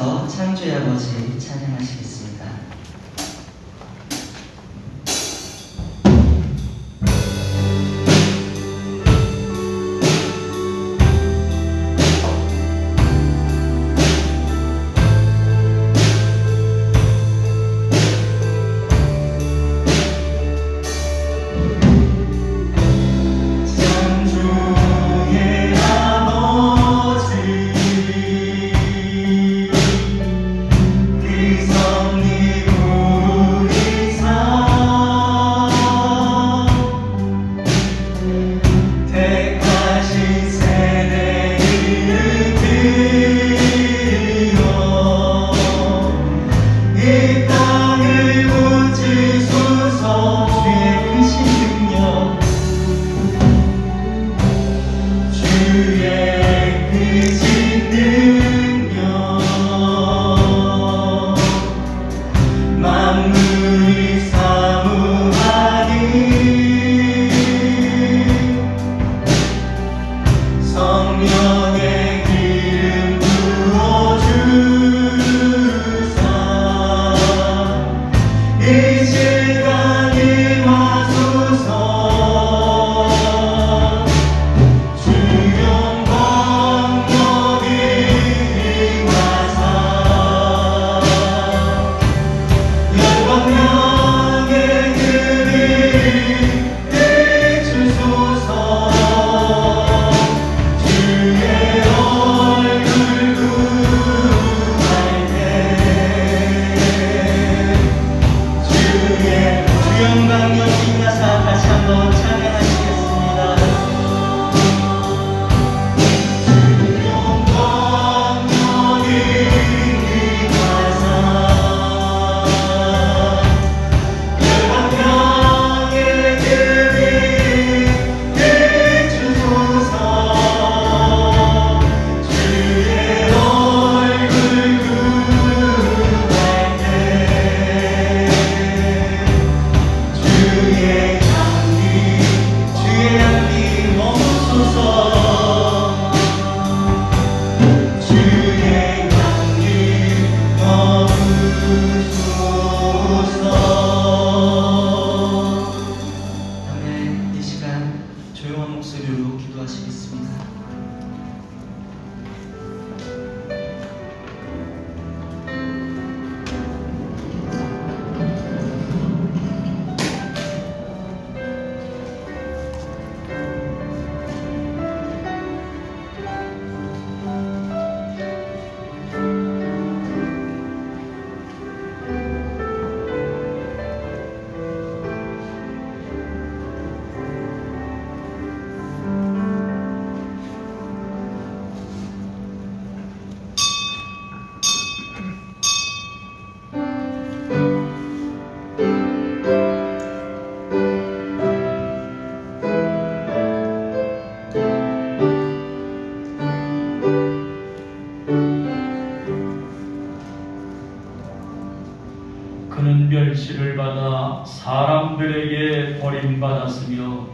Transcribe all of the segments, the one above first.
일어나셔서 창조의 아버지 찬양하시겠습니다. 그는 멸시를 받아 사람들에게 버림받았으며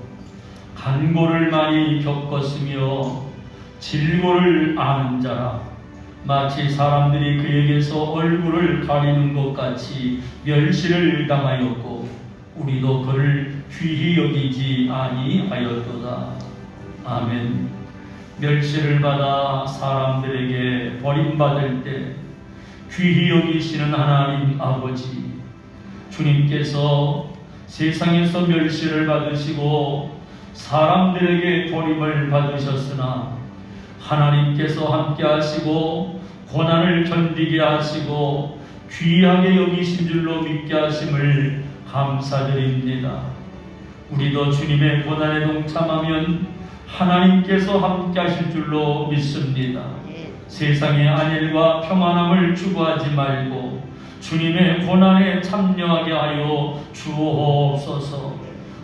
간고를 많이 겪었으며 질고를 아는 자라. 마치 사람들이 그에게서 얼굴을 가리는 것 같이 멸시를 당하였고 우리도 그를 귀히 여기지 아니하였도다. 아멘. 멸시를 받아 사람들에게 버림받을 때 귀히 여기시는 하나님 아버지, 주님께서 세상에서 멸시를 받으시고 사람들에게 버림을 받으셨으나 하나님께서 함께 하시고 고난을 견디게 하시고 귀하게 여기신 줄로 믿게 하심을 감사드립니다. 우리도 주님의 고난에 동참하면 하나님께서 함께 하실 줄로 믿습니다. 세상의 안일과 평안함을 추구하지 말고 주님의 고난에 참여하게 하여 주옵소서.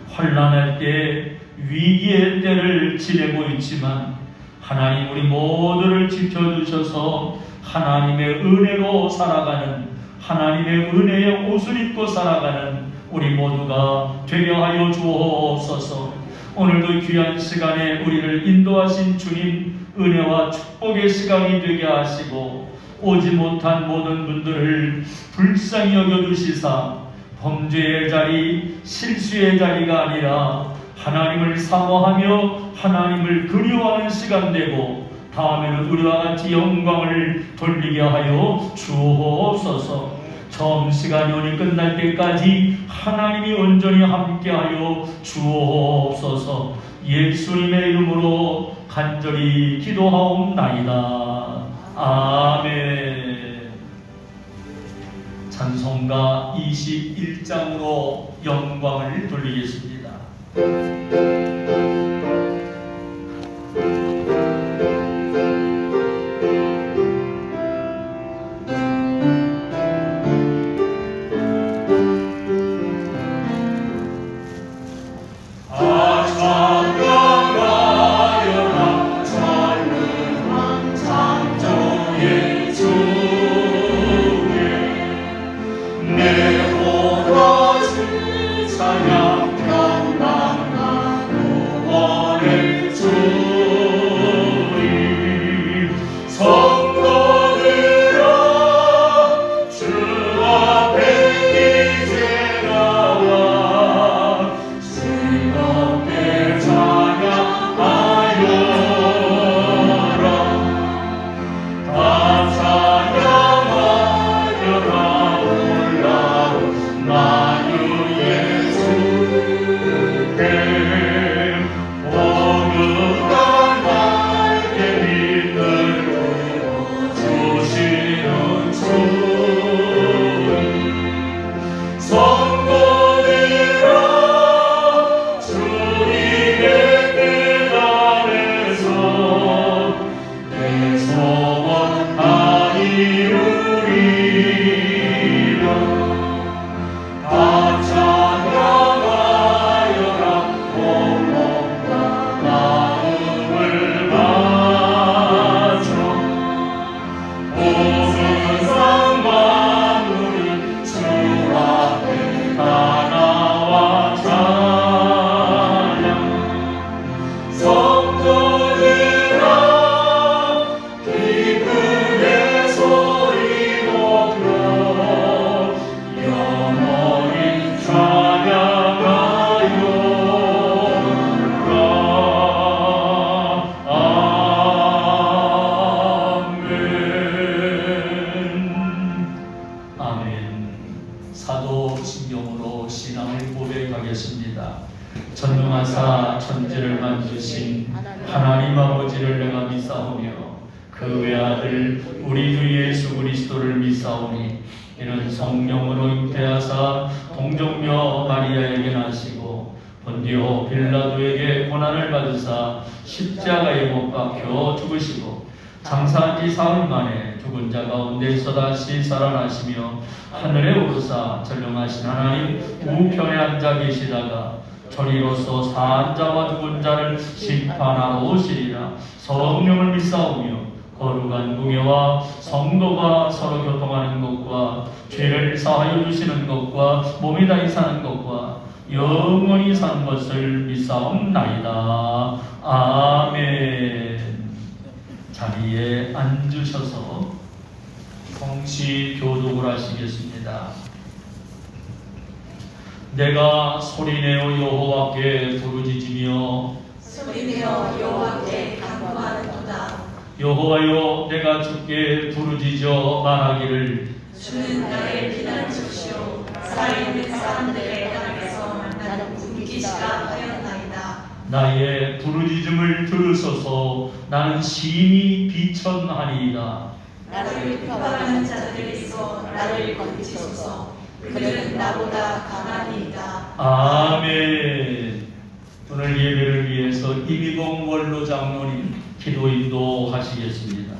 환난할 때 위기의 때를 지내고 있지만 하나님 우리 모두를 지켜주셔서 하나님의 은혜로 살아가는, 하나님의 은혜의 옷을 입고 살아가는 우리 모두가 되게 하여 주옵소서. 오늘도 귀한 시간에 우리를 인도하신 주님, 은혜와 축복의 시간이 되게 하시고 오지 못한 모든 분들을 불쌍히 여겨주시사 범죄의 자리, 실수의 자리가 아니라 하나님을 사모하며 하나님을 그리워하는 시간 되고 다음에는 우리와 같이 영광을 돌리게 하여 주옵소서. 처음 시간이 오니 끝날 때까지 하나님이 온전히 함께하여 주옵소서. 예수님의 이름으로 간절히 기도하옵나이다. 아멘. 찬송가 21장으로 영광을 돌리겠습니다. 사도신경으로 신앙을 고백하겠습니다. 전능하사 천지를 만드신 하나님 아버지를 내가 믿사오며 그 외아들 우리 주 예수 그리스도를 믿사오니 이는 성령으로 잉태하사 동정녀 마리아에게 나시고 본디오 빌라도에게 고난을 받으사 십자가에 못 박혀 죽으시고 장사한 지 사흘 만에 죽은 자 가운데서 다시 살아나시며 하늘에 오르사 전능하신 하나님 우편에 앉아 계시다가 저리로서 사한 자와 죽은 자를 심판하러 오시리라. 성령을 믿사오며 거룩한 공예와 성도가 서로 교통하는 것과 죄를 사하여 주시는 것과 몸이 다히 사는 것과 영원히 사는 것을 믿사옵나이다. 아멘. 자리에 앉으셔서 성시 교독을 하시겠습니다. 내가 소리내어 여호와께 부르짖으며 소리내어 여호와께 간구하는도다. 여호와여, 내가 주께 부르짖어 말하기를 주는 나의 피난처시오. 살아있는 사람들의 땅에서 나는 굶기시라 하였나이다. 나의 부르짖음을 들으소서. 나는 심히 비천하니이다. 나를 비판하는 자들이 있어 나를 건지소서. 그들은 나보다 강하니이다. 아멘. 오늘 예배를 위해서 이미봉 원로 장로님 기도 인도하시겠습니다.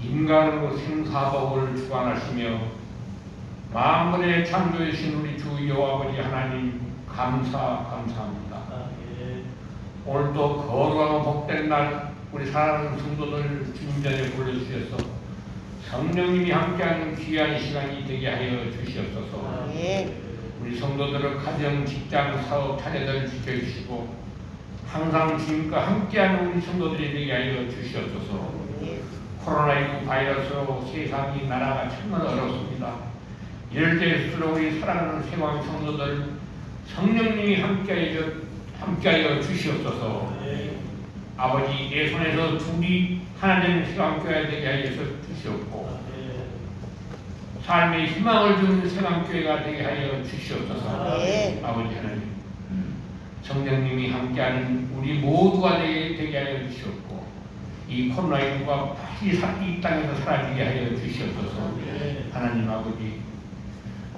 인간으로 생사복을 주관하시며 만물의 창조이신 우리 주 여호와 아버지 하나님 감사합니다. 오늘도 거룩하고 복된 날 우리 사랑하는 성도들 주님 전에 불러주셔서 성령님이 함께하는 귀한 시간이 되게 하여 주시옵소서. 우리 성도들의 가정, 직장, 사업, 자녀들 지켜주시고 항상 주님과 함께하는 우리 성도들이 되게 하여 주시옵소서. 코로나19 바이러스로 세상이 나라가 정말 어렵습니다. 이럴 때일수록 우리 사랑하는 세왕 성도들 성령님이 함께하여 주시옵소서. 아버지 내 손에서 둘이 하나 되는 세왕교회가 되게 하여 주시옵고 삶의 희망을 주는 세왕교회가 되게 하여 주시옵소서. 아버지 하나님 성령님이 함께하는 우리 모두가 되게 하여 주시옵고 이 코로나19가 다시 이 땅에서 사라지게 하여 주시옵소서. 하나님 아버지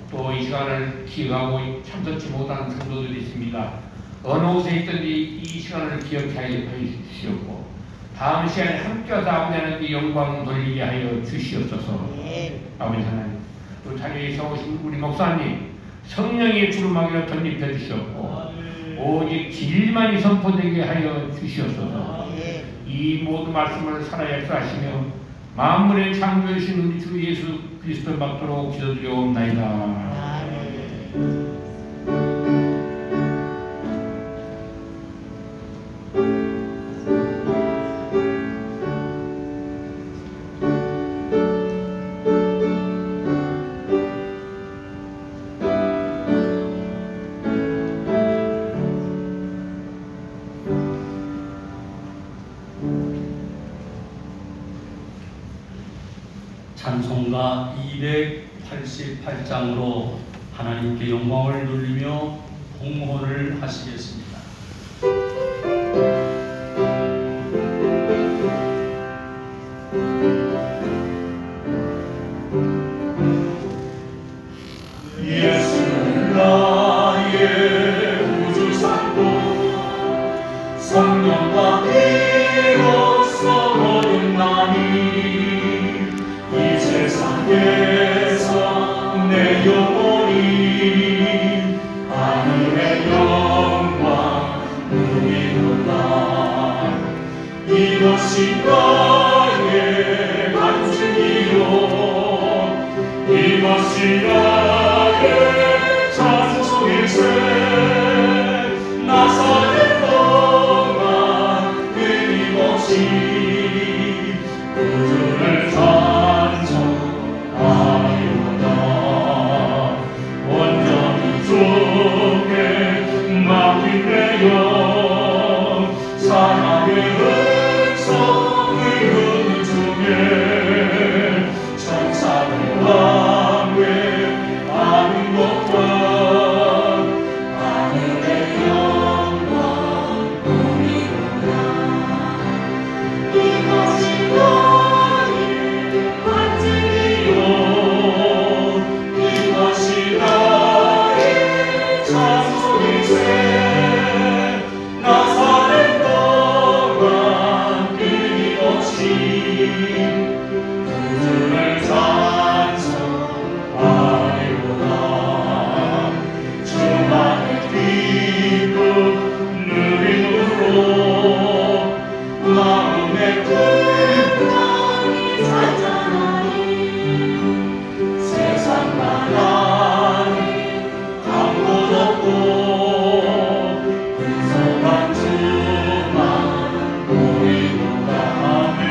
또 이 시간을 기억하고 참석치 못하는 성도들이 있습니다. 어느 곳에 있든지 이 시간을 기억하여 주시옵고 다음 시간에 함께하다 아버지는 이 영광 돌리게 하여 주시옵소서. 아버지 하나님 또 자리에서 오신 우리 목사님 성령의 주름하기로 덧입혀 주시옵고 오직 진리만이 선포되게 하여 주시옵소서. 이 모든 말씀을 살아 역사하시며 만물의 창조이신 우리 주 예수 그리스도 받도록 기도드리옵나이다. 찬송가 288장으로 하나님께 영광을 돌리며 봉헌을 하시겠습니다. 예수는 나의 구주상도 성령과 피로써 거듭나니 이 세상에서 내 영혼이 하늘의 영광 누리도다. 이것이 나의 간증이요 이것이 나의 찬송일세. 나 사는 동안 끊임없이 구주를 온전히 주께 맡긴 내 영 사랑의 음성을 듣는 중에 천사들 왕래하는 것과 하늘의 영광 우리로다. 이것이 너의 간증이요 이것이 나의 찬송일세. 나 사는 동안 끊임없이 구주를 찬송하리로다. 주만의 기쁨 누림으로 마음의 불평이 잔잔하니 세상 나라니 아무도 없고 근성한 주만 우리로다. 아멘.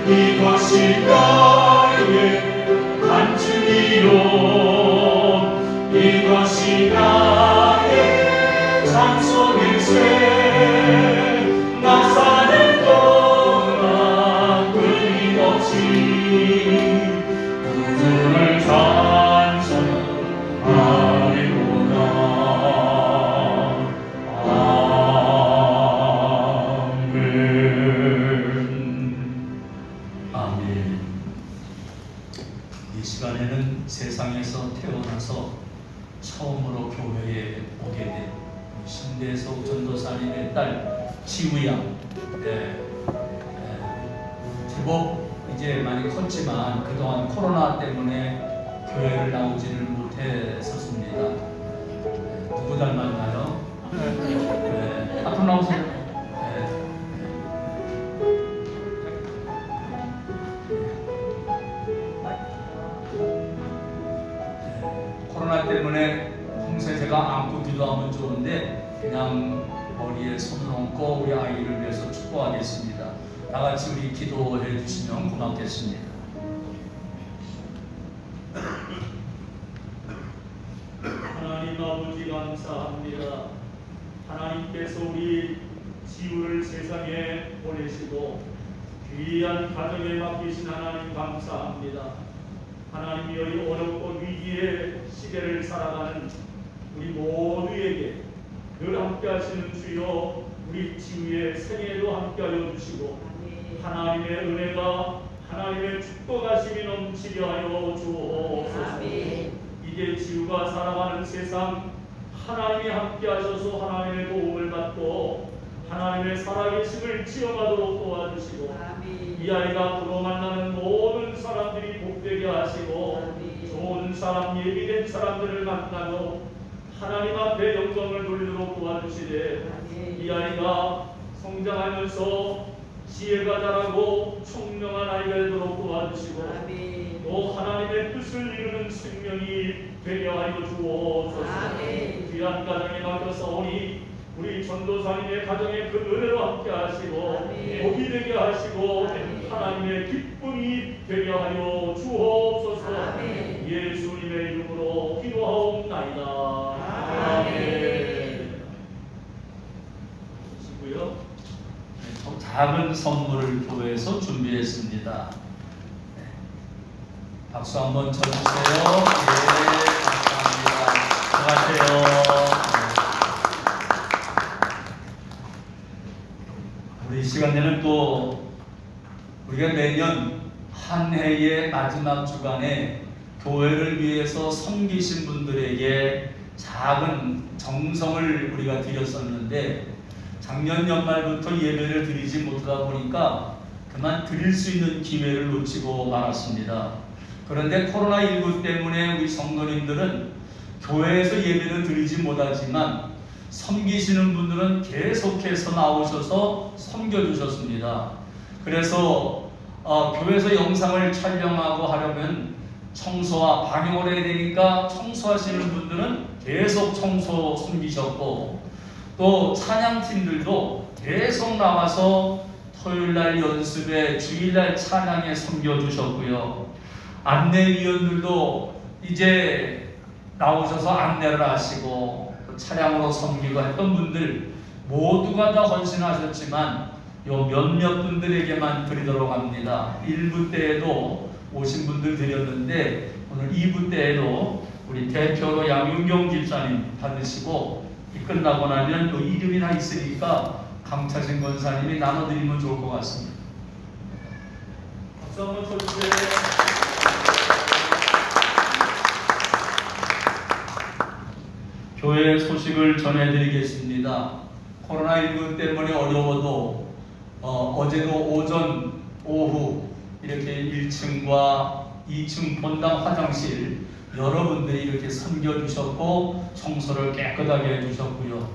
이것이 나의 간증이요 이것이 나의 찬송일세. 나 사는 동안 끊임없이 구주를 찬송하리로다. 아멘. 아멘. 이 시간에는 세상에서 태어나서 처음으로 교회에 오게 된 신대석 전도사님의 딸 지우양. 제법 이제 많이 컸지만 그동안 코로나 때문에 교회를 나오지를 못했었습니다. 누구 닮았나요? 앞으로 나오세요. 코로나 때문에 제가 안고 기도하면 좋은데 그냥 머리에 손을 얹고 우리 아이를 위해서 축복하겠습니다. 다 같이 우리 기도해 주시면 고맙겠습니다. 하나님 아버지 감사합니다. 하나님께서 우리 지우를 세상에 보내시고 귀한 가정에 맡기신 하나님 감사합니다. 하나님이 이 어렵고 위기의 시대를 살아가는 우리 모두에게 늘 함께 하시는 주여, 우리 지우의 생애도 함께하여 주시고 하나님의 은혜가, 하나님의 축복하심이 넘치게 하여 주옵소서. 이제 지우가 살아가는 세상 하나님이 함께 하셔서 하나님의 도움을 받고 하나님의 살아계심을 지어가도록 도와주시고 이 아이가 앞으로 만나는 모든 사람들이 복되게 하시고 좋은 사람, 예비된 사람들을 만나고 하나님 앞에 영광을 돌리도록 도와주시되 이 아이가 성장하면서 지혜가 자라고 총명한 아이가 되도록 도와주시고 또 하나님의 뜻을 이루는 생명이 되게 하여 주옵소서. 귀한 가정에 맡겨서오니 우리 전도사님의 가정에 그 은혜로 함께 하시고 복이 되게 하시고 하나님의 기쁨이 되게 하여 주옵소서. 예수님의 이름으로 기도하옵나이다. 아멘. 보시고요. 작은 선물을 교회에서 준비했습니다. 박수 한번 쳐주세요. 예, 감사합니다. 수고하세요. 우리 이 시간에는 또 우리가 매년 한 해의 마지막 주간에 교회를 위해서 섬기신 분들에게 작은 정성을 우리가 드렸었는데 작년 연말부터 예배를 드리지 못하다 보니까 그만 드릴 수 있는 기회를 놓치고 말았습니다. 그런데 코로나19 때문에 우리 성도님들은 교회에서 예배를 드리지 못하지만 섬기시는 분들은 계속해서 나오셔서 섬겨주셨습니다. 그래서 교회에서 영상을 촬영하고 하려면 청소와 방역을 해야 되니까 청소하시는 분들은 계속 청소 섬기셨고 또 찬양팀들도 계속 나와서 토요일날 연습에 주일날 찬양에 섬겨주셨고요. 안내위원들도 이제 나오셔서 안내를 하시고 차량으로 섬기고 했던 분들 모두가 다 헌신하셨지만 요 몇몇 분들에게만 드리도록 합니다. 1부 때에도 오신 분들 드렸는데 오늘 2부 때에도 우리 대표로 양윤경 집사님 받으시고 끝나고 나면 또 이름이 다 있으니까 강차신 권사님이 나눠드리면 좋을 것 같습니다. 박수 한번 쳐주세요. 교회 소식을 전해드리겠습니다. 코로나19 때문에 어려워도 어제도 오전, 오후 이렇게 1층과 2층 본당 화장실 여러분들이 이렇게 섬겨주셨고 청소를 깨끗하게 해주셨고요.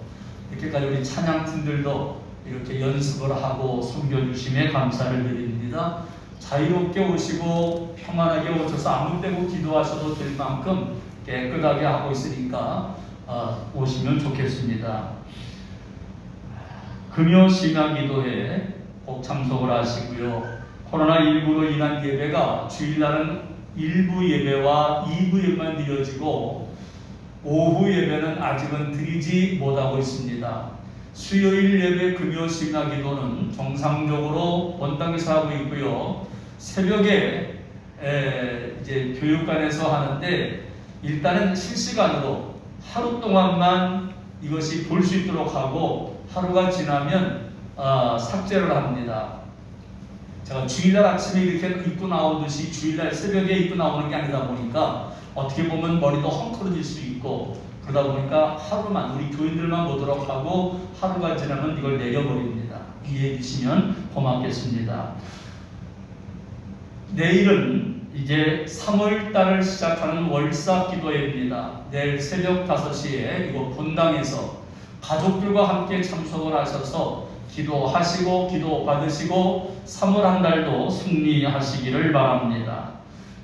이렇게까지 우리 찬양팀들도 이렇게 연습을 하고 섬겨주심에 감사를 드립니다. 자유롭게 오시고 평안하게 오셔서 아무 때고 기도하셔도 될 만큼 깨끗하게 하고 있으니까 오시면 좋겠습니다. 금요 심야기도에 꼭 참석을 하시고요. 코로나19로 인한 예배가 주일날은 1부 예배와 2부 예배만 드려지고 오후 예배는 아직은 드리지 못하고 있습니다. 수요일 예배 금요 심야기도는 정상적으로 원당에서 하고 있고요. 새벽에 이제 교육관에서 하는데 일단은 실시간으로 하루 동안만 이것이 볼 수 있도록 하고 하루가 지나면 삭제를 합니다. 제가 주일날 아침에 이렇게 입고 나오듯이 주일날 새벽에 입고 나오는 게 아니다 보니까 어떻게 보면 머리도 헝클어질 수 있고 그러다 보니까 하루만 우리 교인들만 보도록 하고 하루가 지나면 이걸 내려버립니다. 이해해 주시면 고맙겠습니다. 내일은 이제 3월달을 시작하는 월사기도회입니다. 내일 새벽 5시에 이곳 본당에서 가족들과 함께 참석을 하셔서 기도하시고 기도 받으시고 3월 한 달도 승리하시기를 바랍니다.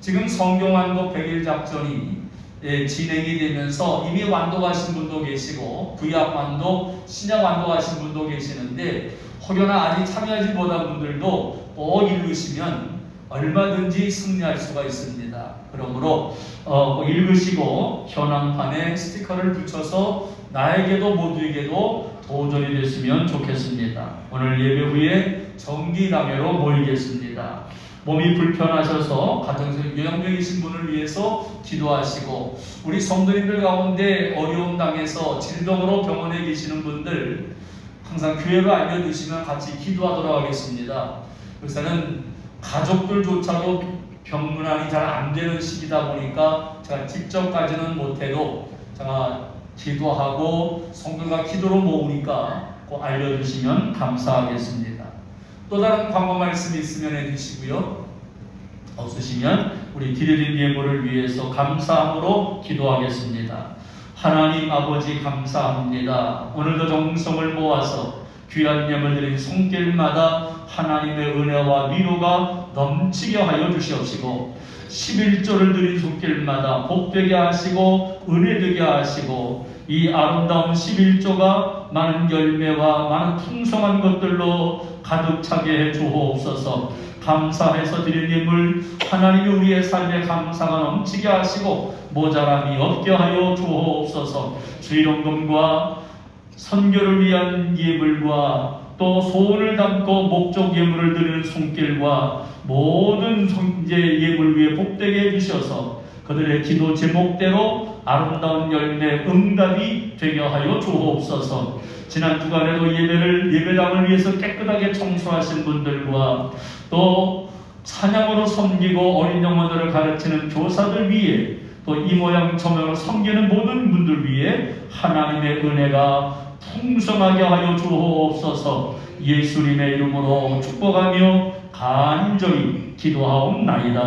지금 성경왕국 100일 작전이 진행이 되면서 이미 완독하신 분도 계시고 구약 완독, 신약 완독하신 분도 계시는데 혹여나 아직 참여하지 못한 분들도 꼭 읽으시면 얼마든지 승리할 수가 있습니다. 그러므로 읽으시고 현황판에 스티커를 붙여서 나에게도 모두에게도 도전이 됐으면 좋겠습니다. 오늘 예배 후에 정기담회로 모이겠습니다. 몸이 불편하셔서 가정에서 요양병이신 분을 위해서 기도하시고 우리 성도님들 가운데 어려움 당해서 질병으로 병원에 계시는 분들 항상 교회로 알려주시면 같이 기도하도록 하겠습니다. 요새는 가족들조차도 병문안이 잘 안 되는 시기다 보니까 제가 직접 가지는 못해도 제가 기도하고 성도가 기도로 모으니까 꼭 알려주시면 감사하겠습니다. 또 다른 광고 말씀 있으면 해주시고요. 없으시면 우리 드려진 예물을 위해서 감사함으로 기도하겠습니다. 하나님 아버지 감사합니다. 오늘도 정성을 모아서 귀한 예물 드린 손길마다 하나님의 은혜와 위로가 넘치게 하여 주시옵시고 11조를 드린 손길마다 복되게 하시고 은혜되게 하시고 이 아름다운 11조가 많은 열매와 많은 풍성한 것들로 가득 차게 해 주옵소서. 감사해서 드린 예물 하나님이 우리의 삶에 감사가 넘치게 하시고 모자람이 없게 하여 주옵소서. 주일원금과 선교를 위한 예물과 또 소원을 담고 목적 예물을 드리는 손길과 모든 예물 위에 복되게 해주셔서 그들의 기도 제목대로 아름다운 열매 응답이 되게 하여 주옵소서. 지난 주간에도 예배당을 위해서 깨끗하게 청소하신 분들과 또 찬양으로 섬기고 어린 영혼들을 가르치는 교사들 위에 또 이 모양 저 모양으로 섬기는 모든 분들 위에 하나님의 은혜가 풍성하게 하여 주옵소서. 예수님의 이름으로 축복하며 간절히 기도하옵나이다.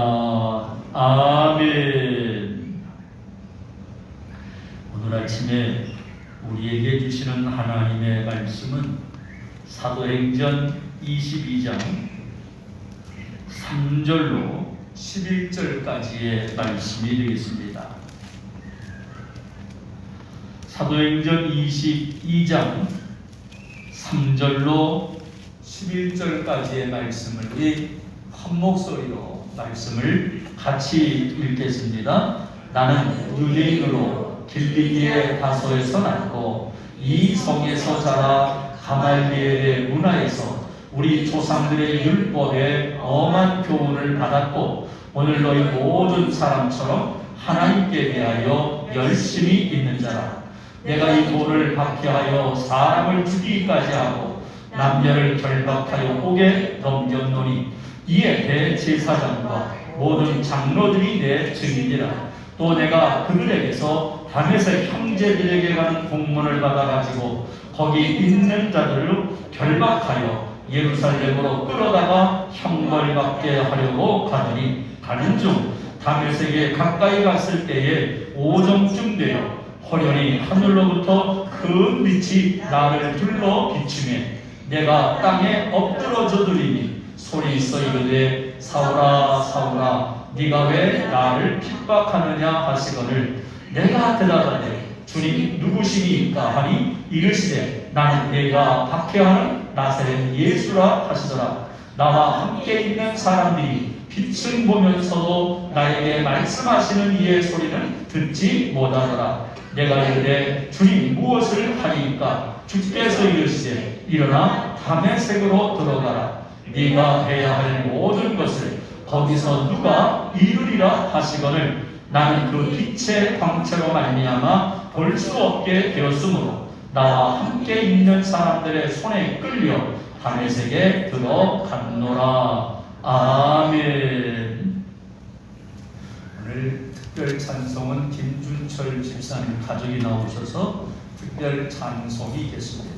아멘. 오늘 아침에 우리에게 주시는 하나님의 말씀은 사도행전 22장 3절로 11절까지의 말씀이 되겠습니다. 사도행전 22장 3절로 11절까지의 말씀을 우리 한 목소리로 말씀을 같이 읽겠습니다. 나는 유대인으로 길리기의 다소에서 났고 이 성에서 자라 가말리엘의 문화에서 우리 조상들의 율법에 엄한 교훈을 받았고 오늘 너희 모든 사람처럼 하나님께 대하여 열심히 있는 자라. 내가 이 돌을 박해하여 사람을 죽이기까지 하고 남녀를 결박하여 옥에 넘겼노니 이에 대제사장과 모든 장로들이 내 증인이라. 또 내가 그들에게서 담에색 형제들에게 가는 공문을 받아가지고 거기 있는 자들을 결박하여 예루살렘으로 끌어다가 형벌받게 하려고 가더니 가는 중 담에색에 가까이 갔을 때에 오정쯤 되어 호련히 하늘로부터 큰 빛이 나를 둘러 비추매 내가 땅에 엎드러져 들이니 소리 있어 이르되 사울아 사울아 네가 왜 나를 핍박하느냐 하시거늘 내가 대답하되 주님 누구시니까 하니 이르시되 나는 내가 박해하는 나사렛 예수라 하시더라. 나와 함께 있는 사람들이 빛을 보면서도 나에게 말씀하시는 이의 소리는 듣지 못하더라. 내가 이르되 주님 무엇을 하리이까? 주께서 이르시되 일어나 다메섹으로 들어가라. 네가 해야 할 모든 것을 거기서 누가 이루리라 하시거늘 나는 그 빛의 광채로 말미암아 볼 수 없게 되었으므로 나와 함께 있는 사람들의 손에 끌려 다메섹에 들어갔노라. 아멘. 오늘 특별 찬송은 김준철 집사님 가족이 나오셔서 특별 찬송이 있겠습니다.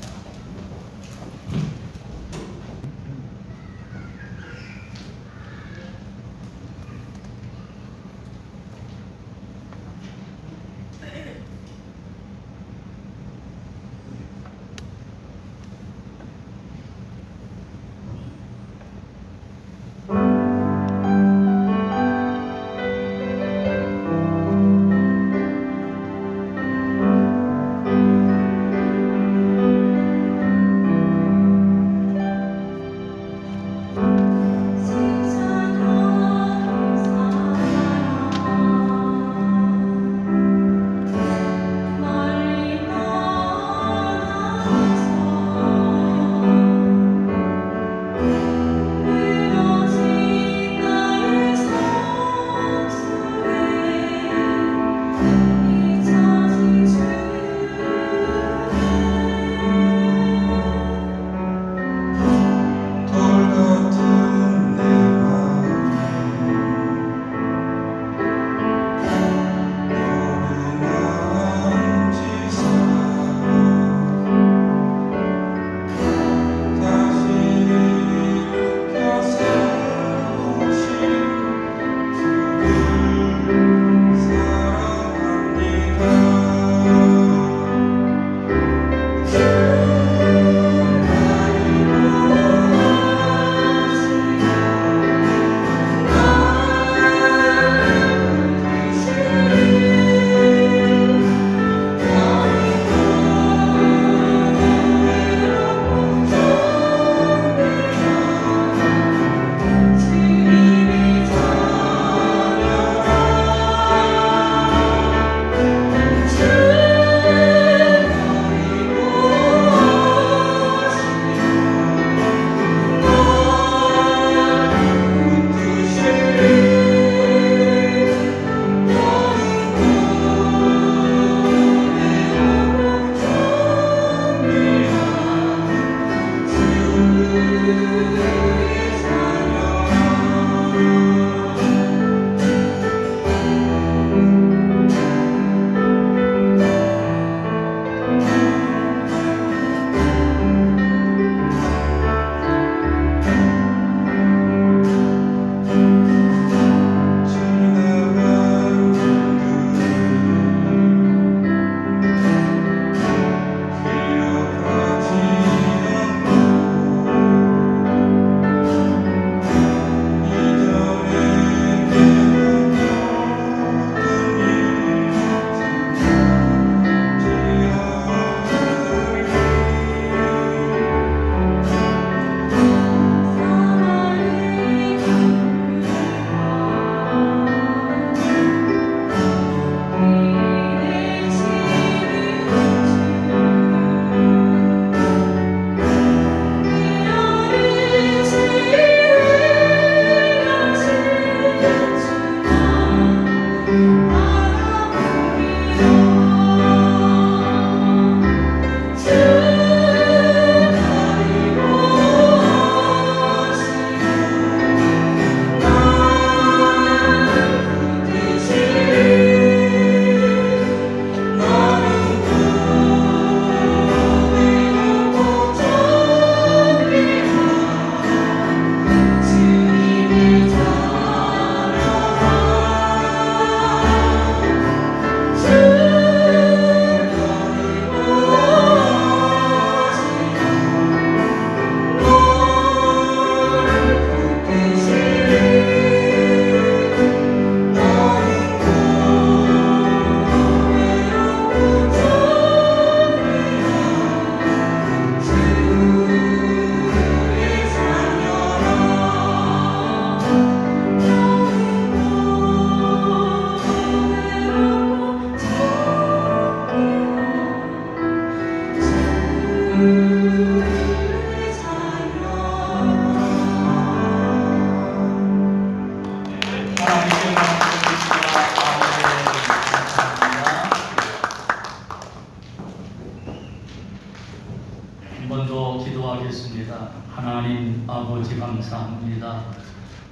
아버지 감사합니다.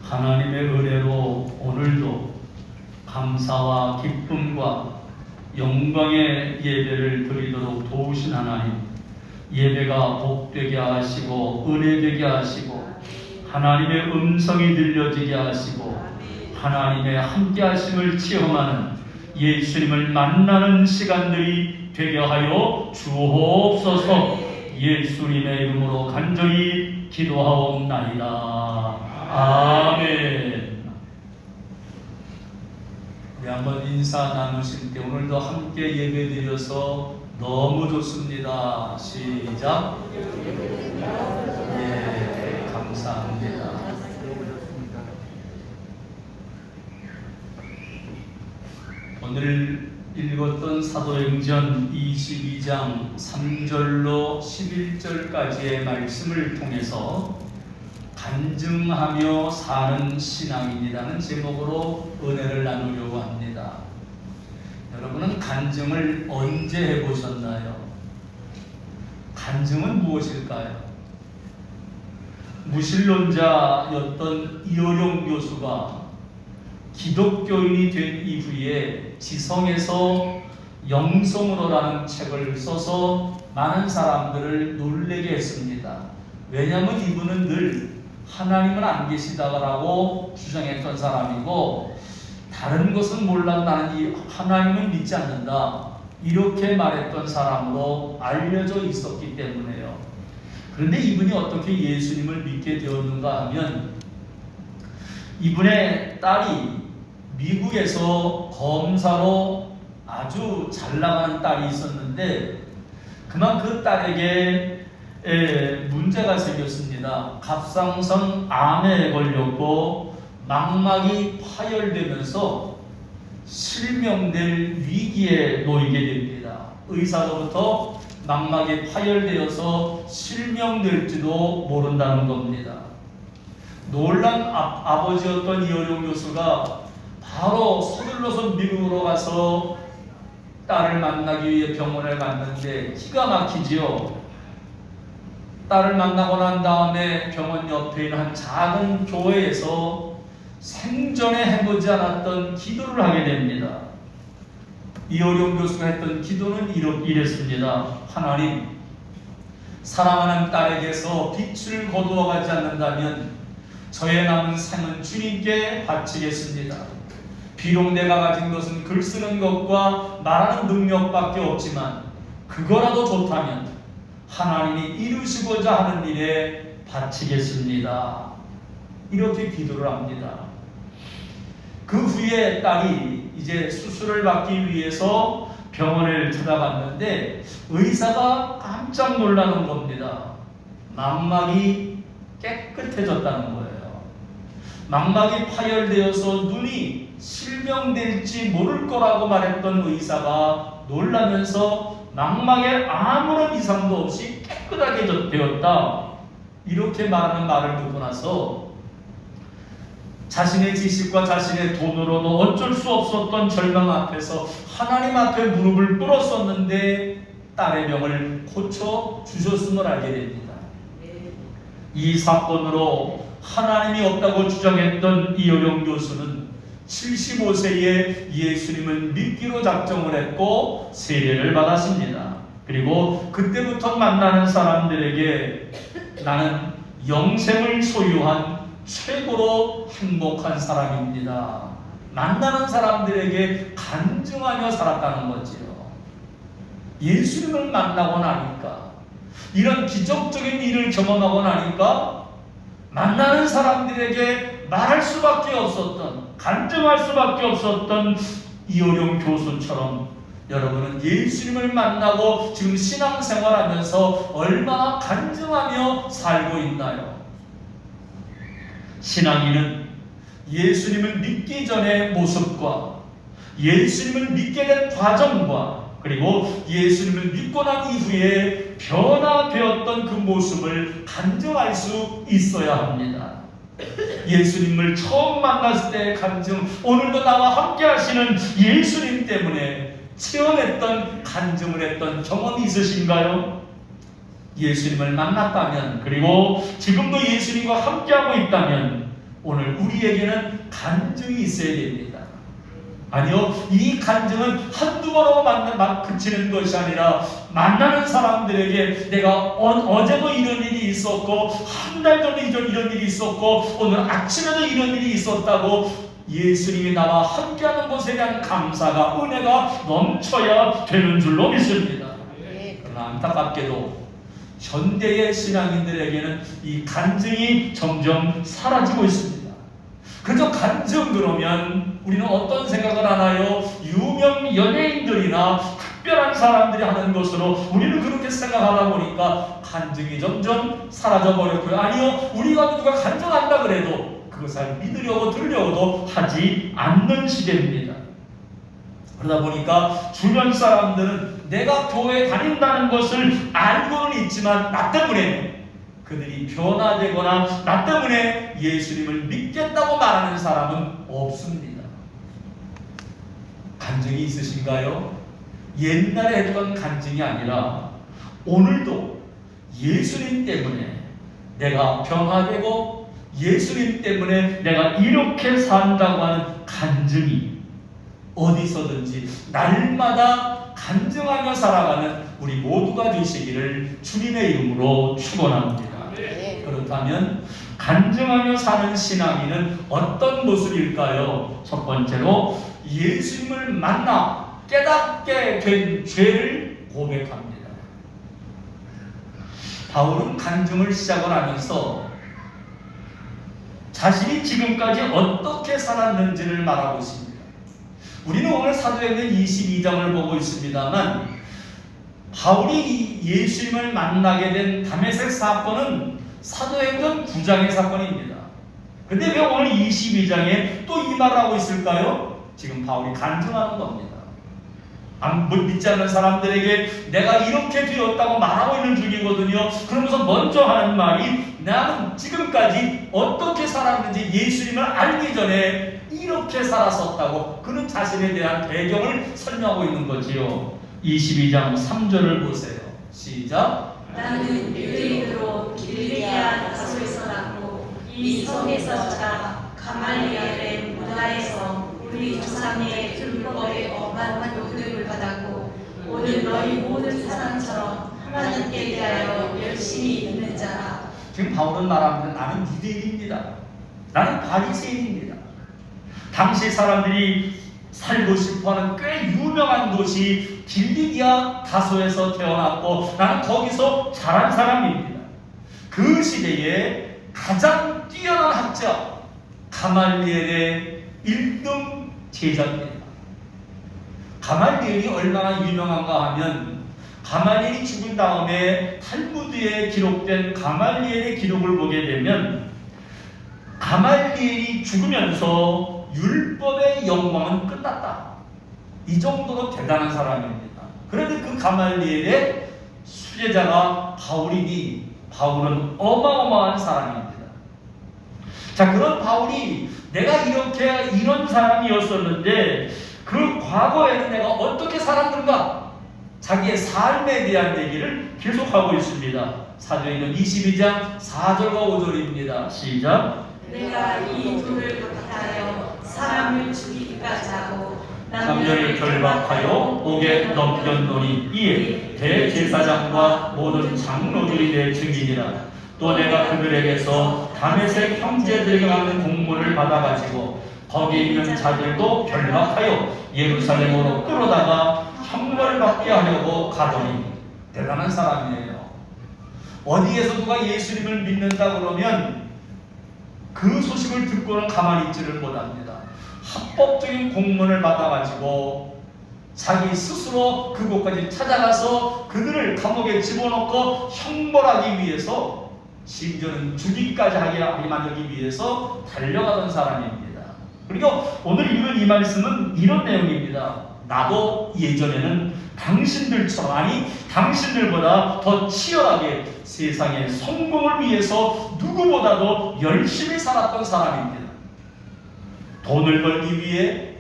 하나님의 은혜로 오늘도 감사와 기쁨과 영광의 예배를 드리도록 도우신 하나님, 예배가 복되게 하시고 은혜되게 하시고 하나님의 음성이 들려지게 하시고 하나님의 함께 하심을 체험하는 예수님을 만나는 시간들이 되게 하여 주옵소서. 예수님의 이름으로 간절히 기도하옵나이다. 아멘. 우리 한번 인사 나누실 때 오늘도 함께 예배드려서 너무 좋습니다. 시작. 예, 감사합니다. 오늘 읽었던 사도행전 22장 3절로 11절까지의 말씀을 통해서 간증하며 사는 신앙인이라는 제목으로 은혜를 나누려고 합니다. 여러분은 간증을 언제 해보셨나요? 간증은 무엇일까요? 무신론자였던 이어룡 교수가 기독교인이 된 이후에 지성에서 영성으로라는 책을 써서 많은 사람들을 놀래게 했습니다. 왜냐하면 이분은 늘 하나님은 안 계시다라고 주장했던 사람이고 다른 것은 몰라도 나는 이 하나님은 믿지 않는다 이렇게 말했던 사람으로 알려져 있었기 때문에요. 그런데 이분이 어떻게 예수님을 믿게 되었는가 하면 이분의 딸이 미국에서 검사로 아주 잘 나가는 딸이 있었는데 그만 그 딸에게 문제가 생겼습니다. 갑상선 암에 걸렸고 망막이 파열되면서 실명될 위기에 놓이게 됩니다. 의사로부터 망막이 파열되어서 실명될지도 모른다는 겁니다. 놀란 아버지였던 이어룡 교수가 바로 서둘러서 미국으로 가서 딸을 만나기 위해 병원에 갔는데 기가 막히지요. 딸을 만나고 난 다음에 병원 옆에 있는 한 작은 교회에서 생전에 해보지 않았던 기도를 하게 됩니다. 이어룡 교수가 했던 기도는 이랬습니다. 하나님, 사랑하는 딸에게서 빛을 거두어 가지 않는다면 저의 남은 생은 주님께 바치겠습니다. 비록 내가 가진 것은 글 쓰는 것과 말하는 능력밖에 없지만 그거라도 좋다면 하나님이 이루시고자 하는 일에 바치겠습니다. 이렇게 기도를 합니다. 그 후에 딸이 이제 수술을 받기 위해서 병원을 찾아갔는데 의사가 깜짝 놀라는 겁니다. 망막이 깨끗해졌다는 거예요. 망막이 파열되어서 눈이 실명될지 모를 거라고 말했던 의사가 놀라면서 망막에 아무런 이상도 없이 깨끗하게 되었다. 이렇게 말하는 말을 듣고 나서 자신의 지식과 자신의 돈으로도 어쩔 수 없었던 절망 앞에서 하나님 앞에 무릎을 꿇었었는데 딸의 병을 고쳐 주셨음을 알게 됩니다. 이 사건으로 하나님이 없다고 주장했던 이어룡 교수는 75세에 예수님을 믿기로 작정을 했고 세례를 받았습니다. 그리고 그때부터 만나는 사람들에게 나는 영생을 소유한 최고로 행복한 사람입니다. 만나는 사람들에게 간증하며 살았다는 거지요. 예수님을 만나고 나니까 이런 기적적인 일을 경험하고 나니까 만나는 사람들에게 말할 수밖에 없었던, 간증할 수밖에 없었던 이어룡 교수처럼 여러분은 예수님을 만나고 지금 신앙생활하면서 얼마나 간증하며 살고 있나요? 신앙인은 예수님을 믿기 전의 모습과 예수님을 믿게 된 과정과 그리고 예수님을 믿고 난 이후에 변화되었던 그 모습을 간증할 수 있어야 합니다. 예수님을 처음 만났을 때의 간증, 오늘도 나와 함께 하시는 예수님 때문에 체험했던 간증을 했던 경험이 있으신가요? 예수님을 만났다면, 그리고 지금도 예수님과 함께하고 있다면 오늘 우리에게는 간증이 있어야 됩니다. 아니요, 이 간증은 한두 번하고 그치는 것이 아니라 만나는 사람들에게 내가 어제도 이런 일이 있었고, 한 달 전에 이런 일이 있었고, 오늘 아침에도 이런 일이 있었다고 예수님이 나와 함께하는 것에 대한 감사가, 은혜가 넘쳐야 되는 줄로 믿습니다. 그러나 안타깝게도 현대의 신앙인들에게는 이 간증이 점점 사라지고 있습니다. 그저 간증 그러면 우리는 어떤 생각을 하나요? 유명 연예인들이나 특별한 사람들이 하는 것으로 우리는 그렇게 생각하다 보니까 간증이 점점 사라져 버렸고요. 아니요, 우리가 누가 간증한다 그래도 그것을 믿으려고 들으려고도 하지 않는 시대입니다. 그러다 보니까 주변 사람들은 내가 교회에 다닌다는 것을 알고는 있지만 나 때문에 그들이 변화되거나 나 때문에 예수님을 믿겠다고 말하는 사람은 없습니다. 간증이 있으신가요? 옛날에 했던 간증이 아니라 오늘도 예수님 때문에 내가 변화되고 예수님 때문에 내가 이렇게 산다고 하는 간증이 어디서든지 날마다 간증하며 살아가는 우리 모두가 되시기를 주님의 이름으로 축원합니다. 그렇다면 간증하며 사는 신앙인은 어떤 모습일까요? 첫 번째로 예수님을 만나 깨닫게 된 죄를 고백합니다. 바울은 간증을 시작을 하면서 자신이 지금까지 어떻게 살았는지를 말하고 있습니다. 우리는 오늘 사도행전 22장을 보고 있습니다만 바울이 예수님을 만나게 된 다메섹 사건은 사도행전 9장의 사건입니다. 근데 왜 오늘 22장에 또 이 말을 하고 있을까요? 지금 바울이 간증하는 겁니다. 믿지 않는 사람들에게 내가 이렇게 되었다고 말하고 있는 중이거든요. 그러면서 먼저 하는 말이 나는 지금까지 어떻게 살았는지 예수님을 알기 전에 이렇게 살았었다고 그는 자신에 대한 배경을 설명하고 있는 거지요. 22장 3절을 보세요. 시작. 나는 유대인으로 길리기아 다소에서 났고 이 성에서 자라 가말리엘의 문화에서 우리 조상의 율법의 엄한 교육을 받았고 오늘 너희 모든 사람처럼 하나님께 대하여 열심히 있는 자라. 지금 바울은 말합니다. 나는 유대인입니다. 나는 바리새인입니다. 당시 사람들이 살고 싶어하는 꽤 유명한 도시 길리기아 다소에서 태어났고 나는 거기서 자란 사람입니다. 그 시대에 가장 뛰어난 학자 가말리엘의 1등 제자입니다. 가말리엘이 얼마나 유명한가 하면 가말리엘이 죽은 다음에 탈무드에 기록된 가말리엘의 기록을 보게 되면 가말리엘이 죽으면서 율법의 영광은 끝났다. 이 정도로 대단한 사람입니다. 그런데 그 가말리엘의 수제자가 바울이니 바울은 어마어마한 사람입니다. 자, 그런 바울이 내가 이런 사람이었었는데 그 과거에는 내가 어떻게 살았는가? 자기의 삶에 대한 얘기를 계속하고 있습니다. 사도행전 22장 4절과 5절입니다. 시작. 내가 이 둘을 박탈하여 사람을 죽이기까지 하고 남녀를 결박하여 옥에 넘겼노니 이에 대제사장과 모든 장로들이 내 증인이라. 또 내가 그들에게서 다메섹 형제들에게 받는 공문을 받아가지고 거기 있는 자들도 결박하여 예루살렘으로 끌어다가 형벌받게 하려고 가더니. 대단한 사람이에요. 어디에서 누가 예수님을 믿는다 그러면 그 소식을 듣고는 가만히 있지를 못합니다. 합법적인 공문을 받아가지고 자기 스스로 그곳까지 찾아가서 그들을 감옥에 집어넣고 형벌하기 위해서, 심지어는 죽이기까지 하게 만들기 위해서 달려가던 사람입니다. 그리고 오늘 읽은 이 말씀은 이런 내용입니다. 나도 예전에는 당신들처럼, 아니 당신들보다 더 치열하게 세상의 성공을 위해서 누구보다도 열심히 살았던 사람입니다. 돈을 벌기 위해,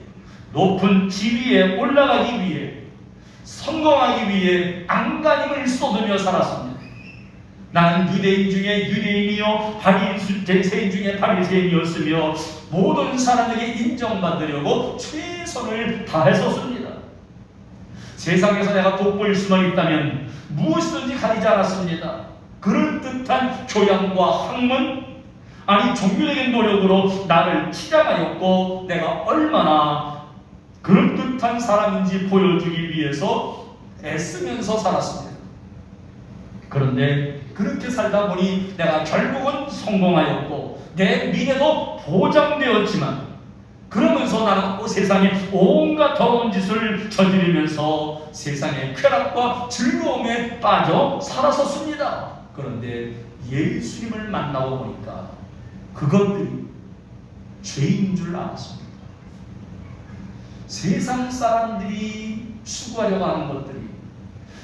높은 지위에 올라가기 위해, 성공하기 위해 안간힘을 쏟으며 살았습니다. 나는 유대인 중에 유대인이요 바리새인 중에 바리새인이었으며 모든 사람에게 인정받으려고 최선을 다했었습니다. 세상에서 내가 돋보일 수만 있다면 무엇이든지 가리지 않았습니다. 그럴듯한 교양과 학문, 아니 종교적인 노력으로 나를 치장하였고 내가 얼마나 그럴듯한 사람인지 보여주기 위해서 애쓰면서 살았습니다. 그런데 그렇게 살다 보니 내가 결국은 성공하였고 내 미래도 보장되었지만 그러면서 나는 세상에 온갖 더러운 짓을 저지르면서 세상의 쾌락과 즐거움에 빠져 살았었습니다. 그런데 예수님을 만나고 보니까 그것들이 죄인 줄 알았습니다. 세상 사람들이 추구하려고 하는 것들이,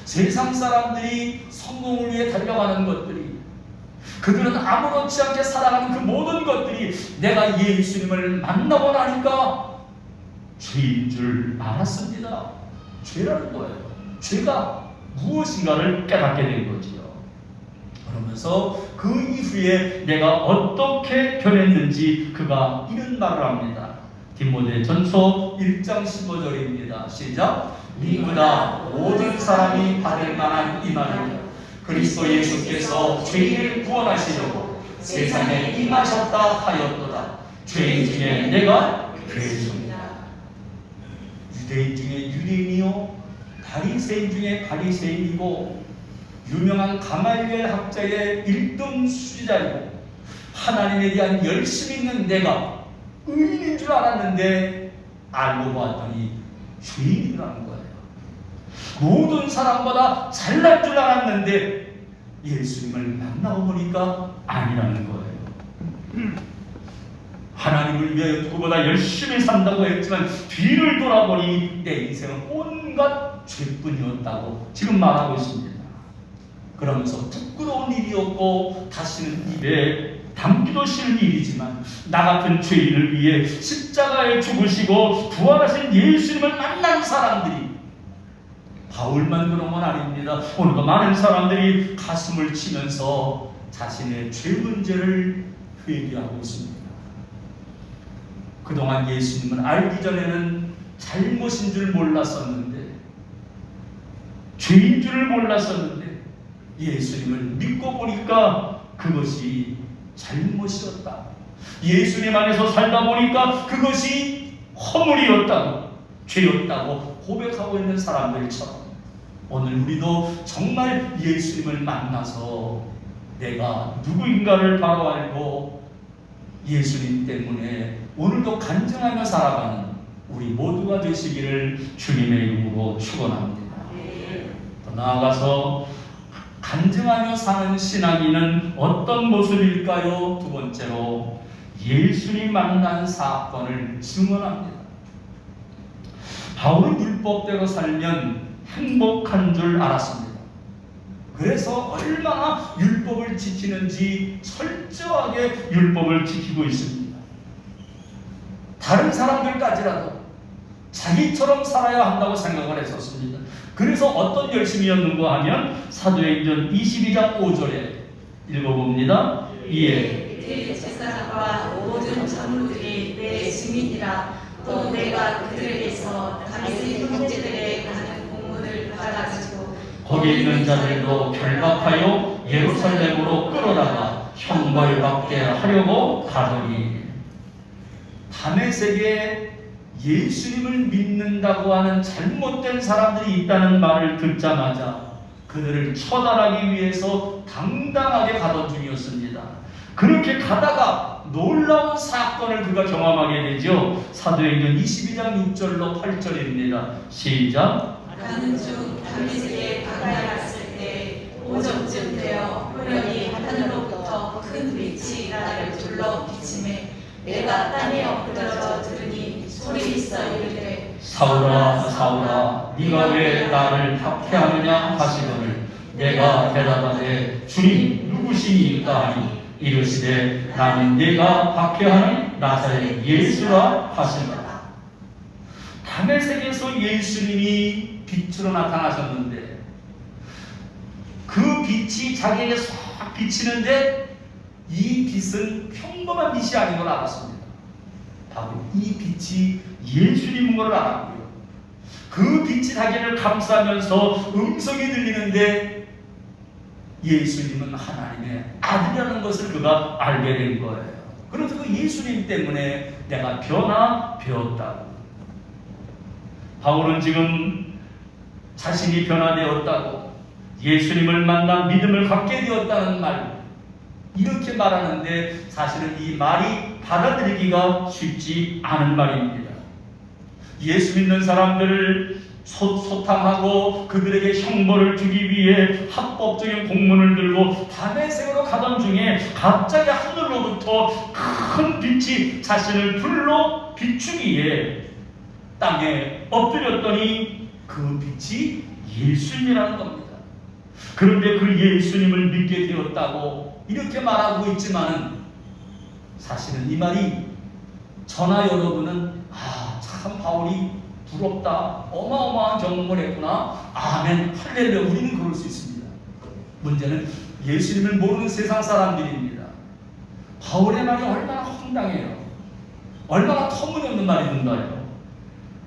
세상 사람들이 성공을 위해 달려가는 것들이, 그들은 아무렇지 않게 살아가는 그 모든 것들이 내가 예수님을 만나고 나니까 죄인 줄 알았습니다. 죄라는 거예요. 죄가 무엇인가를 깨닫게 된 거지요. 그러면서 그 이후에 내가 어떻게 변했는지 그가 이런 말을 합니다. 디모데전서 1장 15절입니다. 시작. 이보다 모든 사람이 받을 만한 이 말이요 그리스도 예수께서 죄인을 구원하시려고 세상에 임하셨다 하였도다. 죄인 중에 내가 죄인입니다. 유대인 중에 유대인이요 바리새인 중에 바리새인이고 유명한 가말리엘 학자의 1등 수지자이고 하나님에 대한 열심이 있는 내가 의인인 줄 알았는데 알고 보았더니 죄인이라는 거예요. 모든 사람보다 잘난 줄 알았는데 예수님을 만나고 보니까 아니라는 거예요. 하나님을 위하여 누구보다 열심히 산다고 했지만 뒤를 돌아보니 내 인생은 온갖 죄뿐이었다고 지금 말하고 있습니다. 그러면서 부끄러운 일이었고 다시는 입에 담기도 싫은 일이지만 나 같은 죄인을 위해 십자가에 죽으시고 부활하신 예수님을 만난 사람들이 바울만 그런 건 아닙니다. 오늘도 많은 사람들이 가슴을 치면서 자신의 죄 문제를 회개하고 있습니다. 그동안 예수님을 알기 전에는 잘못인 줄 몰랐었는데 죄인 줄을 몰랐었는데 예수님을 믿고 보니까 그것이 잘못이었다. 예수님 안에서 살다 보니까 그것이 허물이었다고 죄였다고 고백하고 있는 사람들처럼 오늘 우리도 정말 예수님을 만나서 내가 누구인가를 바로 알고 예수님 때문에 오늘도 간증하며 살아가는 우리 모두가 되시기를 주님의 이름으로 축원합니다. 더 나아가서 간증하며 사는 신앙인은 어떤 모습일까요? 두 번째로 예수님 만난 사건을 증언합니다. 바울은 율법대로 살면 행복한 줄 알았습니다. 그래서 얼마나 율법을 지키는지 철저하게 율법을 지키고 있습니다. 다른 사람들까지라도 자기처럼 살아야 한다고 생각을 했었습니다. 그래서 어떤 열심이었는가 하면 사도행전 22장 5절에 읽어봅니다. 이에 제사장과 모든 장로들이 내 증인이라 또 내가 그들에게서 다윗의 형제들에게 가는 공문을 받아가지고 거기 있는 자들도 결박하여 예루살렘으로 끌어다가 형벌받게 하려고 가더니 다메섹에 예수님을 믿는다고 하는 잘못된 사람들이 있다는 말을 듣자마자 그들을 처단하기 위해서 당당하게 가던 중이었습니다. 그렇게 가다가 놀라운 사건을 그가 경험하게 되죠. 사도행전 22장 6절로 8절입니다. 시작. 가는 중 다메섹에 가까이갔을 때 오정쯤 되어 호련히 하늘로부터 큰 빛이 나를 둘러 비치매 내가 땅에 엎드려져 들으니 소리 있어 이르되 사울아 사울아 네가 왜 나를 박해하느냐 하시거늘 내가 대답하되 주님 누구시니까 하니 이르시되 나는 네가 박해하는 나사렛 예수라 하시니라. 다메섹에서 예수님이 빛으로 나타나셨는데 그 빛이 자기에게 쏙 막 비치는데 이 빛은 평범한 빛이 아닌 걸 알았습니다. 바로 이 빛이 예수님인 걸 알았고요. 그 빛이 자기를 감싸면서 음성이 들리는데 예수님은 하나님의 아들이라는 것을 그가 알게 된 거예요. 그래서 그 예수님 때문에 내가 변화되었다고. 바울은 지금 자신이 변화되었다고, 예수님을 만나 믿음을 갖게 되었다는 말, 이렇게 말하는데 사실은 이 말이 받아들이기가 쉽지 않은 말입니다. 예수 믿는 사람들을 소탕하고 그들에게 형벌을 주기 위해 합법적인 공문을 들고 다메섹으로 가던 중에 갑자기 하늘로부터 큰 빛이 자신을 불러 비추기에 땅에 엎드렸더니 그 빛이 예수님이라는 겁니다. 그런데 그 예수님을 믿게 되었다고 이렇게 말하고 있지만은 사실은 이 말이 저나 여러분은 참 바울이 부럽다, 어마어마한 경험을 했구나, 아멘, 할렐루야, 우리는 그럴 수 있습니다. 문제는 예수님을 모르는 세상 사람들입니다. 바울의 말이 얼마나 황당해요. 얼마나 터무니없는 말인가요?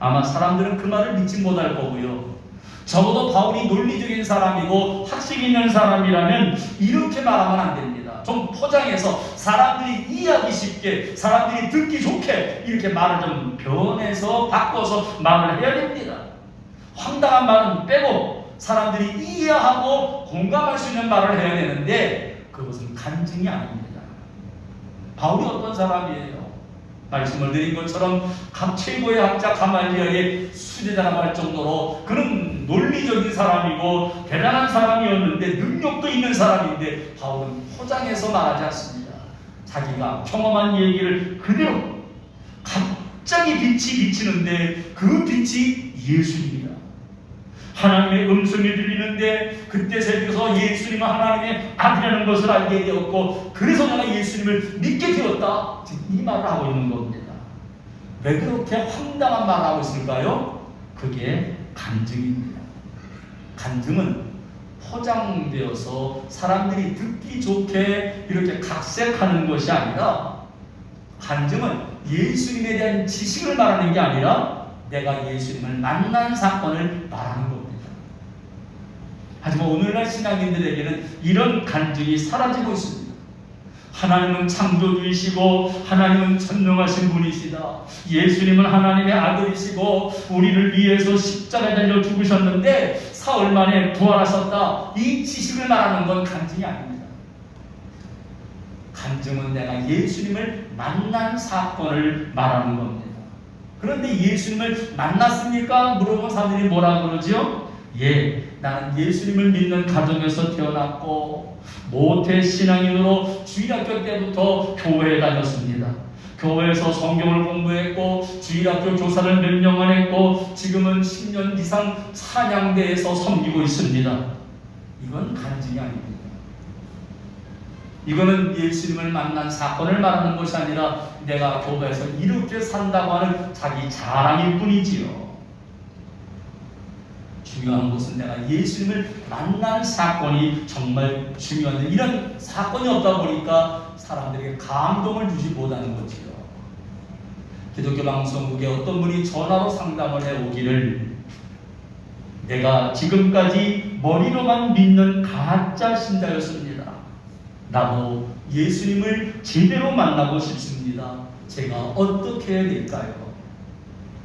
아마 사람들은 그 말을 믿지 못할 거고요. 적어도 바울이 논리적인 사람이고 학식 있는 사람이라면 이렇게 말하면 안 됩니다. 좀 포장해서 사람들이 이해하기 쉽게, 사람들이 듣기 좋게 이렇게 말을 좀 변해서 바꿔서 말을 해야 됩니다. 황당한 말은 빼고 사람들이 이해하고 공감할 수 있는 말을 해야 되는데 그것은 간증이 아닙니다. 바울이 어떤 사람이에요? 말씀을 드린 것처럼 각 최고의 학자 가말리엘의 수제자라고 할 정도로 그는 논리적인 사람이고 대단한 사람이었는데 능력도 있는 사람인데 바울은 포장해서 말하지 않습니다. 자기가 경험한 얘기를 그대로 갑자기 빛이 비치는데 그 빛이 예수님이다. 하나님의 음성이 들리는데 그때 새겨서 예수님은 하나님의 아들이라는 것을 알게 되었고 그래서 내가 예수님을 믿게 되었다. 지금 이 말을 하고 있는 겁니다. 왜 그렇게 황당한 말을 하고 있을까요? 그게 간증입니다. 간증은 포장되어서 사람들이 듣기 좋게 이렇게 각색하는 것이 아니라 간증은 예수님에 대한 지식을 말하는 게 아니라 내가 예수님을 만난 사건을 말하는 겁니다. 하지만 오늘날 신앙인들에게는 이런 간증이 사라지고 있습니다. 하나님은 창조주이시고 하나님은 천명하신 분이시다. 예수님은 하나님의 아들이시고 우리를 위해서 십자가에 달려 죽으셨는데 사흘 만에 부활하셨다. 이 지식을 말하는 건 간증이 아닙니다. 간증은 내가 예수님을 만난 사건을 말하는 겁니다. 그런데 예수님을 만났습니까? 물어본 사람들이 뭐라 그러죠? 나는 예수님을 믿는 가정에서 태어났고 모태 신앙인으로 주일학교 때부터 교회에 다녔습니다. 교회에서 성경을 공부했고 주일학교 교사를 몇 년간 했고 지금은 10년 이상 찬양대에서 섬기고 있습니다. 이건 간증이 아닙니다. 이거는 예수님을 만난 사건을 말하는 것이 아니라 내가 교회에서 이렇게 산다고 하는 자기 자랑일 뿐이지요. 중요한 것은 내가 예수님을 만난 사건이 정말 중요한데 이런 사건이 없다 보니까 사람들에게 감동을 주지 못하는 거지요. 기독교 방송국에 어떤 분이 전화로 상담을 해오기를 내가 지금까지 머리로만 믿는 가짜 신자였습니다. 나도 예수님을 제대로 만나고 싶습니다. 제가 어떻게 해야 될까요?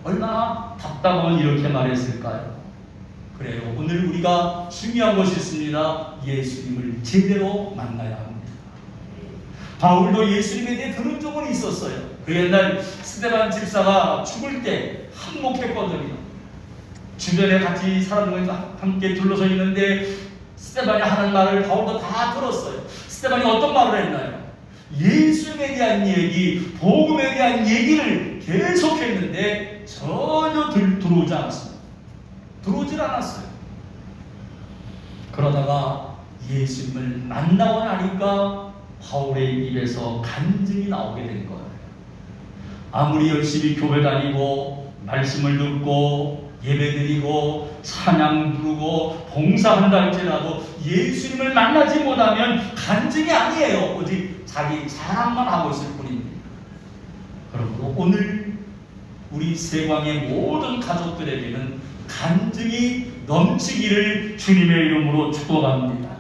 얼마나 답답하면 이렇게 말했을까요? 그래요. 오늘 우리가 중요한 것이 있습니다. 예수님을 제대로 만나야 합니다. 바울도 예수님에 대해 들은 적은 있었어요. 그 옛날 스데반 집사가 죽을 때 항목했거든요. 주변에 같이 사람들이 함께 둘러서 있는데 스데반이 하는 말을 바울도 다 들었어요. 스데반이 어떤 말을 했나요? 예수님에 대한 얘기, 복음에 대한 얘기를 계속했는데 전혀 들어오지 않았습니다. 들어오질 않았어요. 그러다가 예수님을 만나고 나니까 바울의 입에서 간증이 나오게 된 거예요. 아무리 열심히 교회 다니고 말씀을 듣고 예배드리고 찬양 부르고 봉사한다 할지라도 예수님을 만나지 못하면 간증이 아니에요. 오직 자기 자랑만 하고 있을 뿐입니다. 그러므로 오늘 우리 세광의 모든 가족들에게는 간증이 넘치기를 주님의 이름으로 축복합니다.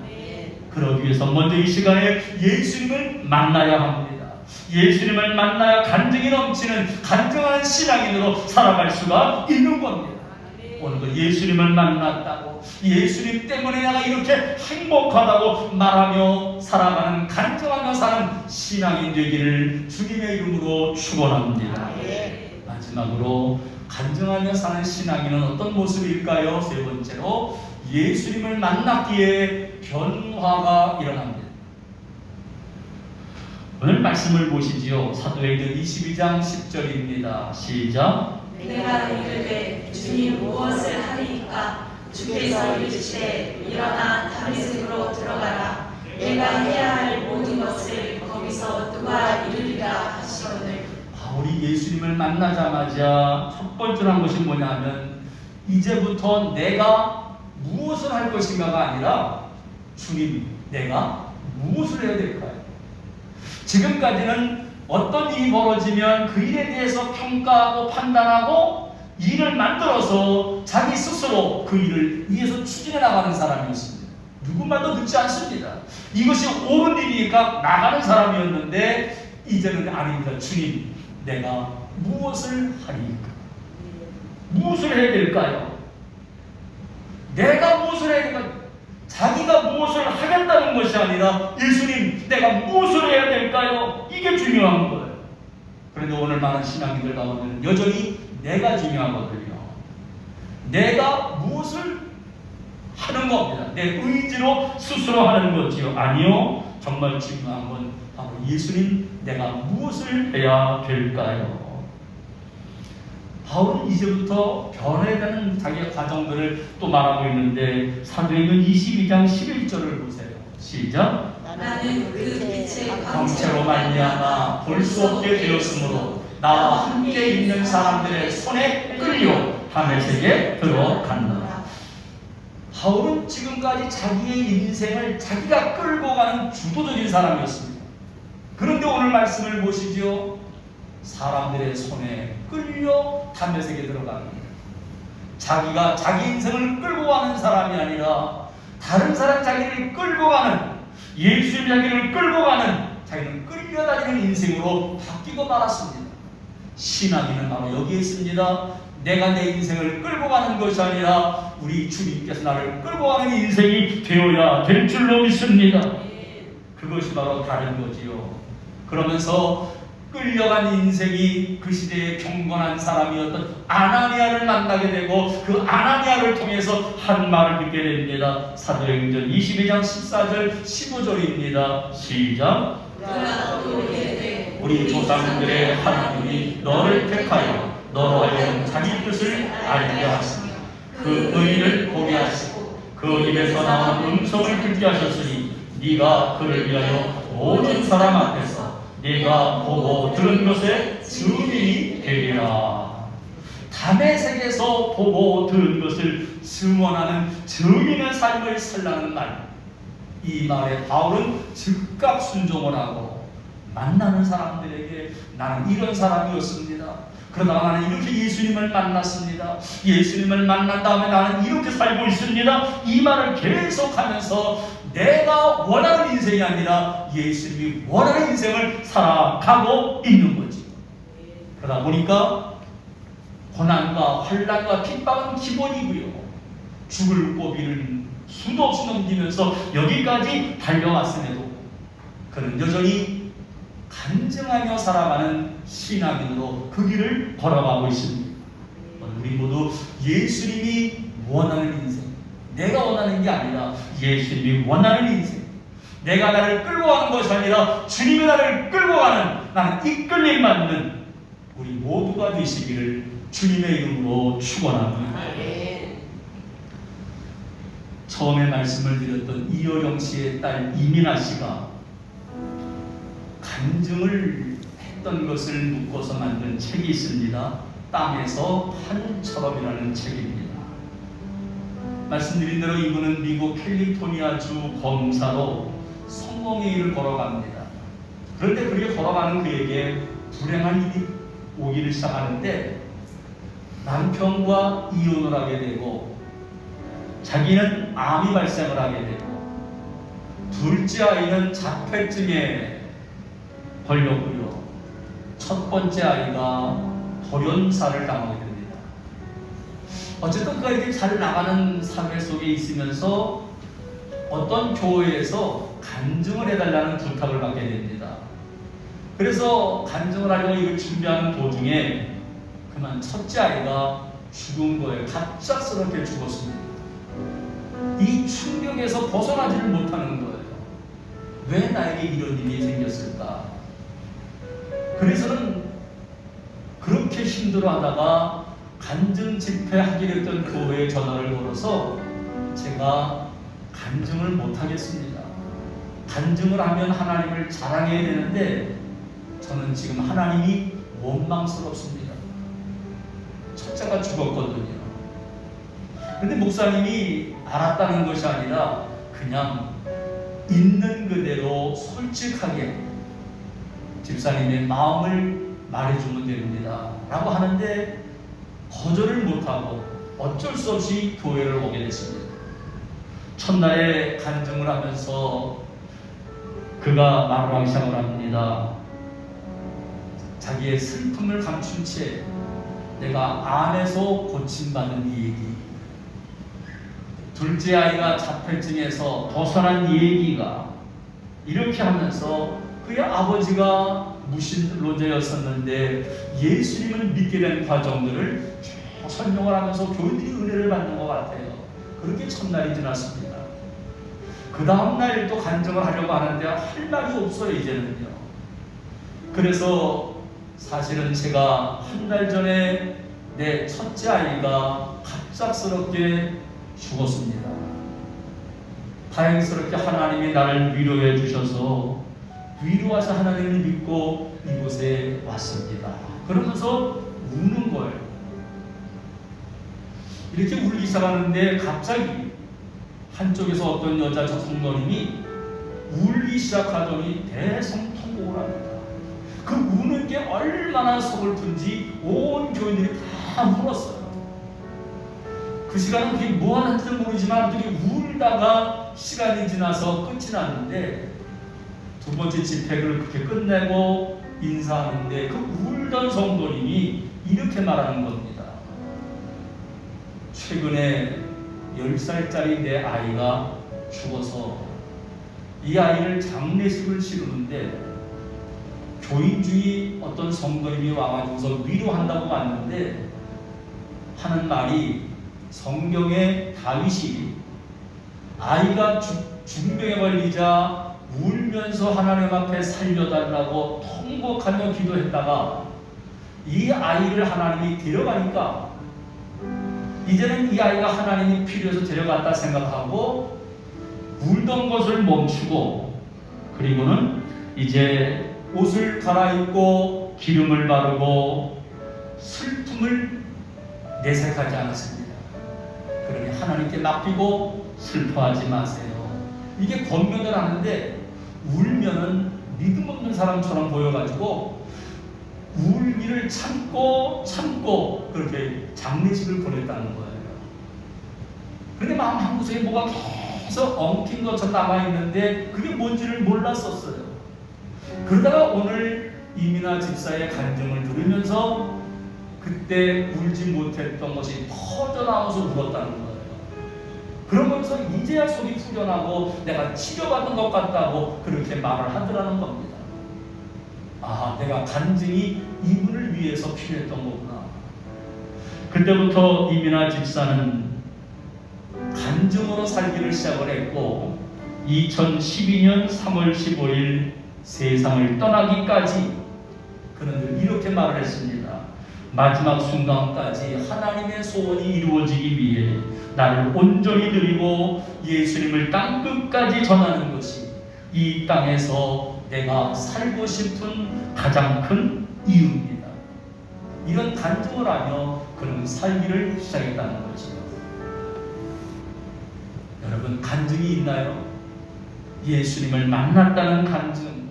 그러기 위해서 먼저 이 시간에 예수님을 만나야 합니다. 예수님을 만나야 간증이 넘치는 간증하는 신앙인으로 살아갈 수가 있는 겁니다. 오늘 예수님을 만났다고, 예수님 때문에 내가 이렇게 행복하다고 말하며 살아가는, 간증하며 사는 신앙인 되기를 주님의 이름으로 축원합니다. 마지막으로 간증하며 사는 신앙인은 어떤 모습일까요? 세 번째로 예수님을 만났기에 변화가 일어납니다. 오늘 말씀을 보시지요. 사도행전 22장 10절입니다. 시작. 내가 이르되 주님 무엇을 하리이까? 주께서 이르시되 일어나 다메섹으로 들어가라. 내가 해야 할 모든 것을 거기서 누가 이르리라 하시거늘. 바울이 예수님을 만나자마자 첫 번째로 한 것이 뭐냐 하면 이제부터 내가 무엇을 할 것인가가 아니라 주님, 내가 무엇을 해야 될까요? 지금까지는 어떤 일이 벌어지면 그 일에 대해서 평가하고 판단하고 일을 만들어서 자기 스스로 그 일을 위해서 추진해 나가는 사람이었습니다. 누구 말도 듣지 않습니다. 이것이 옳은 일이니까 나가는 사람이었는데 이제는 아닙니다. 주님, 내가 무엇을 하리까? 무엇을 해야 될까요? 내가 무엇을 해야 될까요? 자기가 무엇을 하겠다는 것이 아니라 예수님, 내가 무엇을 해야 될까요? 이게 중요한 거예요. 그런데 오늘 많은 신앙인들 가운데는 여전히 내가 중요하거든요. 내가 무엇을 하는 겁니다. 내 의지로 스스로 하는 거지요. 아니요. 정말 중요한 건 바로 예수님, 내가 무엇을 해야 될까요? 바울은 이제부터 변해가는 자기의 과정들을 또 말하고 있는데 사도행전 22장 11절을 보세요. 시작. 나는 그 빛의 광채로 말미암아 볼 수 없게 되었으므로 나와 함께 있는 사람들의 손에 끌려 다메섹에 들어간다. 바울은 지금까지 자기의 인생을 자기가 끌고 가는 주도적인 사람이었습니다. 그런데 오늘 말씀을 보시죠. 사람들의 손에 끌려 다메섹에 들어갑니다. 자기가 자기 인생을 끌고 가는 사람이 아니라 다른 사람 자기를 끌고 가는, 예수님 자기를 끌고 가는, 자기는 끌려다니는 인생으로 바뀌고 말았습니다. 신앙인은 바로 여기에 있습니다. 내가 내 인생을 끌고 가는 것이 아니라 우리 주님께서 나를 끌고 가는 인생이 되어야 될 줄로 믿습니다. 그것이 바로 다른 거지요. 그러면서 끌려간 인생이 그 시대의 경건한 사람이었던 아나니아를 만나게 되고 그 아나니아를 통해서 한 말을 듣게 됩니다. 사도행전 22장 14절 15절입니다. 시작. 우리 조상들의 하나님이 너를 택하여 너로 하여금 자기 뜻을 알게 하시며 그 의를 보게 하시고 그 입에서 나오는 음성을 듣게 하셨으니 네가 그를 위하여 모든 사람 앞에서 네가 보고 들은 것에 증인이 되리라. 다메섹에서 보고 들은 것을 증언하는 증인의 삶을 살라는 말. 이 말에 바울은 즉각 순종을 하고 만나는 사람들에게 나는 이런 사람이었습니다. 그러다가 나는 이렇게 예수님을 만났습니다. 예수님을 만난 다음에 나는 이렇게 살고 있습니다. 이 말을 계속하면서 내가 원하는 인생이 아니라 예수님이 원하는 인생을 살아가고 있는 거지. 그러다 보니까 고난과 환난과 핍박은 기본이고요. 죽을 고비를 수도 없이 넘기면서 여기까지 달려왔음에도 그는 여전히 간증하며 살아가는 신앙인으로 그 길을 걸어가고 있습니다. 우리 모두 예수님이 원하는 인생, 내가 원하는 게 아니라 예수님이 원하는 인생, 내가 나를 끌고 가는 것이 아니라 주님이 나를 끌고 가는, 나는 이끌림 받는 우리 모두가 되시기를 주님의 이름으로 축원합니다. 처음에 말씀을 드렸던 이효령 씨의 딸 이민아 씨가 간증을 했던 것을 묶어서 만든 책이 있습니다. 땅에서 판처럼이라는 책입니다. 말씀드린 대로 이분은 미국 캘리포니아주 검사로 성공의 일을 걸어갑니다. 그런데 그렇게 걸어가는 그에게 불행한 일이 오기를 시작하는데 남편과 이혼을 하게 되고 자기는 암이 발생을 하게 되고 둘째 아이는 자폐증에 걸렸고요. 첫 번째 아이가 돌연사를 당하게 됩니다. 어쨌든 그가 이렇게 잘 나가는 사회 속에 있으면서 어떤 교회에서 간증을 해달라는 부탁을 받게 됩니다. 그래서 간증을 하려고 이걸 준비하는 도중에 그만 첫째 아이가 죽은 거예요. 갑작스럽게 죽었습니다. 이 충격에서 벗어나지를 못하는 거예요. 왜 나에게 이런 일이 생겼을까? 그래서는 그렇게 힘들어하다가 간증 집회하기로 했던 교회에 전화를 걸어서 제가 간증을 못하겠습니다. 간증을 하면 하나님을 자랑해야 되는데 저는 지금 하나님이 원망스럽습니다. 첫째가 죽었거든요. 근데 목사님이 알았다는 것이 아니라 그냥 있는 그대로 솔직하게 집사님의 마음을 말해주면 됩니다 라고 하는데 거절을 못하고 어쩔 수 없이 교회를 오게 됐습니다. 첫날에 간증을 하면서 그가 말하기 시작을 합니다. 자기의 슬픔을 감춘 채 내가 암에서 고침받은 이 얘기, 둘째 아이가 자폐증에서 벗어난 얘기가 이렇게 하면서 그의 아버지가 무신론자였었는데 예수님을 믿게 된 과정들을 쭉 설명을 하면서 교인들이 은혜를 받는 것 같아요. 그렇게 첫날이 지났습니다. 그 다음날 또 간증을 하려고 하는데 할 말이 없어요. 이제는요. 그래서 사실은 제가 한 달 전에 내 첫째 아이가 갑작스럽게 죽었습니다. 다행스럽게 하나님이 나를 위로해 주셔서 위로와서 하나님을 믿고 이곳에 왔습니다. 그러면서 우는 거예요. 이렇게 울기 시작하는데 갑자기 한쪽에서 어떤 여자 성도님이 울기 시작하더니 대성통곡을 합니다. 그 우는 게 얼마나 서글픈지 온 교인들이 다 울었어요. 그 시간은 그게 뭐 하는지는 모르지만 어떻게 울다가 시간이 지나서 끝이 났는데 두 번째 집회를 그렇게 끝내고 인사하는데 그 울던 성도님이 이렇게 말하는 겁니다. 최근에 10살짜리 내 아이가 죽어서 이 아이를 장례식을 치르는데 교인주의 어떤 성도님이 와가지고서 위로한다고 왔는데 하는 말이 성경의 다윗이 아이가 중병에 걸리자 울면서 하나님 앞에 살려달라고 통곡하며 기도했다가 이 아이를 하나님이 데려가니까 이제는 이 아이가 하나님이 필요해서 데려갔다 생각하고 울던 것을 멈추고 그리고는 이제 옷을 갈아입고 기름을 바르고 슬픔을 내색하지 않았습니다. 그러니 하나님께 맡기고 슬퍼하지 마세요. 이게 권면을 하는데 울면은 믿음 없는 사람처럼 보여가지고 울기를 참고 그렇게 장례식을 보냈다는 거예요. 그런데 마음 한구석에 뭐가 계속 엉킨 것처럼 남아있는데 그게 뭔지를 몰랐었어요. 그러다가 오늘 이민아 집사의 간증을 들으면서 그때 울지 못했던 것이 터져나와서 울었다는 거예요. 그러면서 이제야 속이 후련하고 내가 치료받은 것 같다고 그렇게 말을 하더라는 겁니다. 아, 내가 간증이 이분을 위해서 필요했던 거구나. 그때부터 이민아 집사는 간증으로 살기를 시작을 했고 2012년 3월 15일 세상을 떠나기까지 그는 늘 이렇게 말을 했습니다. 마지막 순간까지 하나님의 소원이 이루어지기 위해 나를 온전히 드리고 예수님을 땅끝까지 전하는 것이 이 땅에서 내가 살고 싶은 가장 큰 이유입니다. 이런 간증을 하며 그는 살기를 시작했다는 것이죠. 여러분, 간증이 있나요? 예수님을 만났다는 간증,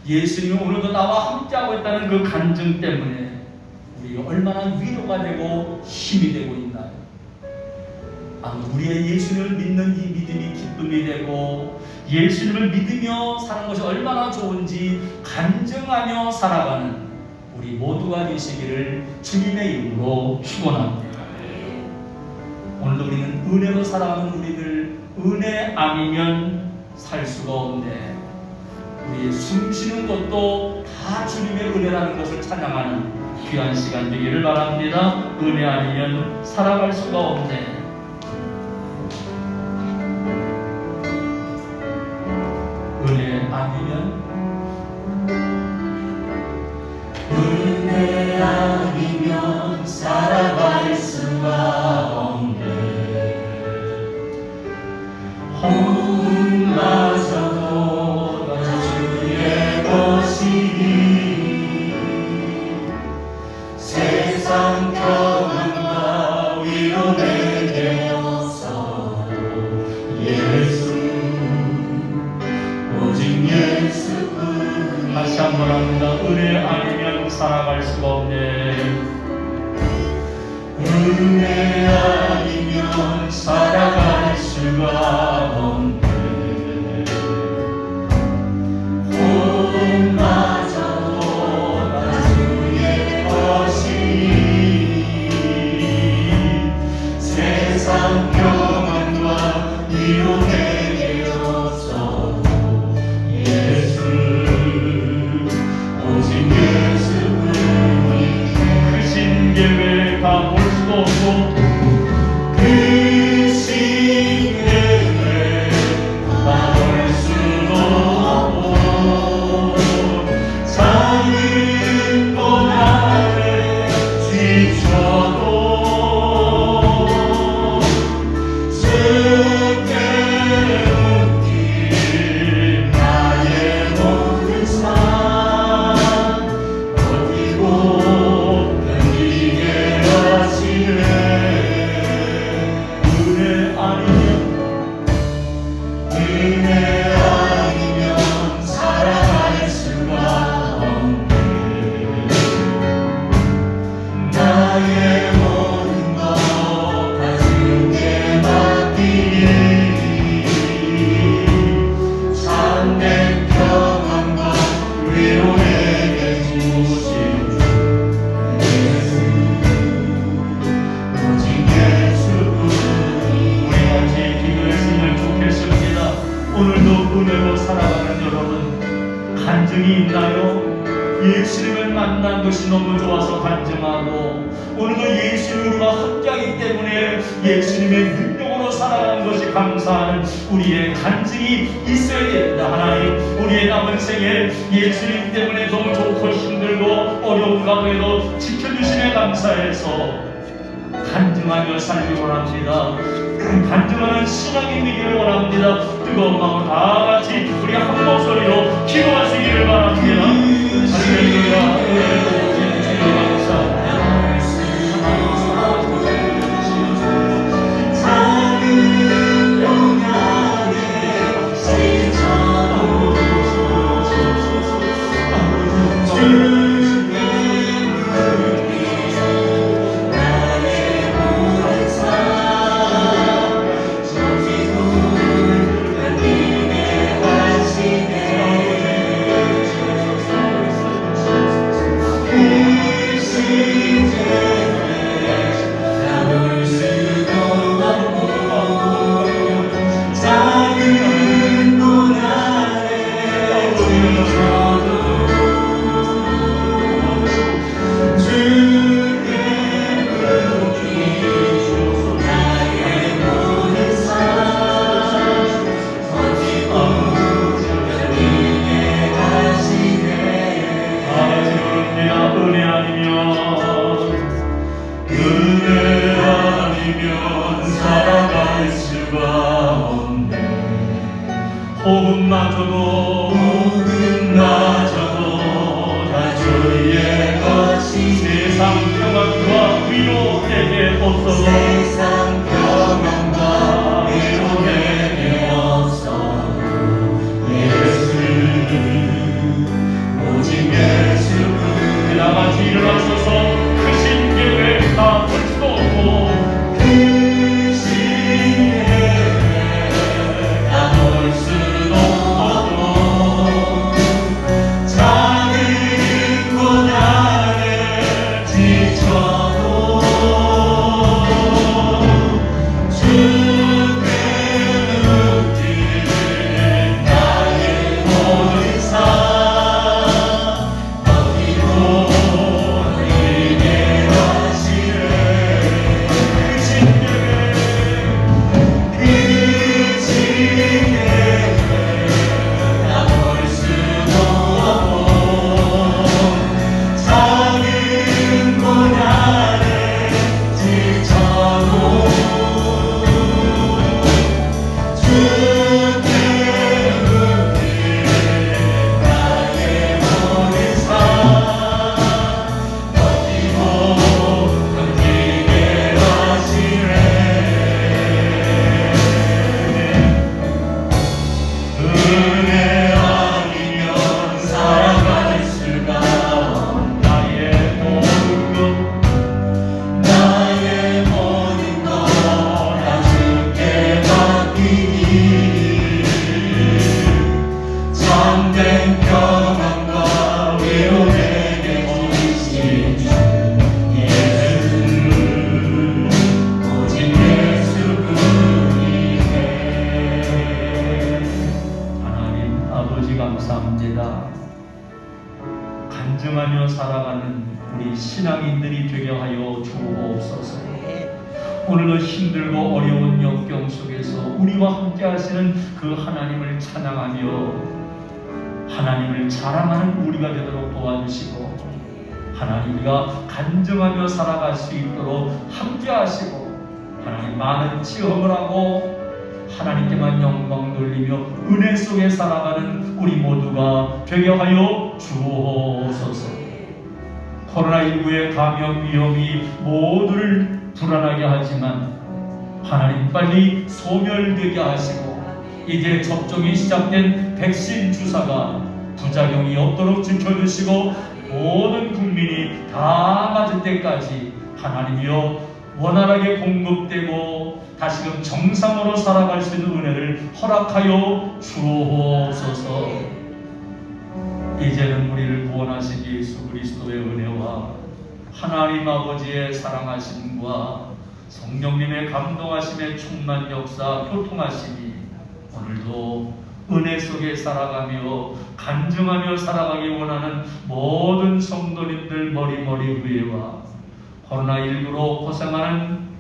예수님이 오늘도 나와 함께하고 있다는 그 간증 때문에 우리가 얼마나 위로가 되고 힘이 되고 있나요? 우리의 예수님을 믿는 이 믿음이 기쁨이 되고 예수님을 믿으며 사는 것이 얼마나 좋은지 간증하며 살아가는 우리 모두가 되시기를 주님의 이름으로 축원합니다. 오늘도 우리는 은혜로 살아가는 우리들, 은혜 아니면 살 수가 없네. 우리의 숨쉬는 것도 다 주님의 은혜라는 것을 찬양하는 귀한 시간 되기를 바랍니다. 은혜 아니면 살아갈 수가 없네. 은혜 아니면 은혜 아니면 살아갈 수가 없네. 호흡마저도 다 주의 것이니 세상 평안과 위로 내게 없어 예수 오직 예수뿐. 다시 한번 합니다. 은혜 아니면 살아갈 수가 없네. 은혜 아니면 살아갈 수가 없네. 호흡마저도 다 주의 것이니 세상 평안과 위로 내게 없어 예수 오직 예수뿐이. 크신 계획 다 볼 수도 없고 그 시대에 막을 수도 없고 작은 꽃 아래 지쳐도 제게 웃긴 나의 모든 삶 버티고 견디게 하시네. 은혜 아니면 살아갈 수가 없네. 나의 모든 것 다 주께 맡기니 참된 평안과 위로 내게 주신 예수 오직 예수뿐이. 우리 같이 기도했으면 좋겠습니다. 오늘도 은혜로 살아가는 여러분, 간증이 있나요? 예수님을 만난 것이 너무 좋아서 간증하고 오늘도 예수님과 함께하기 때문에 예수님의 능력으로 살아가는 것이 감사하는 우리의 간증이 있어야 됩니다. 하나님, 우리의 남은 생에 예수님 때문에 너무 좋고 힘들고 어려운 가운데도 지켜주심에 감사해서 간증하며 살기 원합니다. 간증하는 신앙이 되기를 원합니다. 뜨거운 마음을 다 같이 우리 한 목소리로 기도하시기를 바랍니다. 할렐루야. 은혜 하는 우리 신앙인들이 되게 하여 주옵소서. 오늘도 힘들고 어려운 역경 속에서 우리와 함께 하시는 그 하나님을 찬양하며 하나님을 자랑하는 우리가 되도록 도와주시고, 하나님 우리가 간증하며 살아갈 수 있도록 함께 하시고, 하나님 많은 체험을 하고 하나님께만 영광 돌리며 은혜 속에 살아가는 우리 모두가 되게 하여 주옵소서. 코로나19의 감염 위험이 모두를 불안하게 하지만 하나님 빨리 소멸되게 하시고, 이제 접종이 시작된 백신 주사가 부작용이 없도록 지켜주시고, 모든 국민이 다 맞을 때까지 하나님이여 원활하게 공급되고 다시금 정상으로 살아갈 수 있는 은혜를 허락하여 주옵소서. 이제는 우리를 구원하신 예수 그리스도의 은혜와 하나님 아버지의 사랑하심과 성령님의 감동하심의 충만 역사 교통하심이 오늘도 은혜 속에 살아가며 간증하며 살아가기 원하는 모든 성도님들 머리머리 위에와 코로나19로 고생하는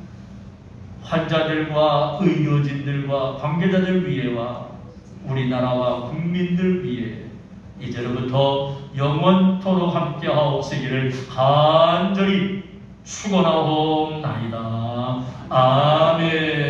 환자들과 의료진들과 관계자들 위에와 우리나라와 국민들 위에 이제로부터 영원토록 함께하옵시기를 간절히 축원하옵나이다. 아멘.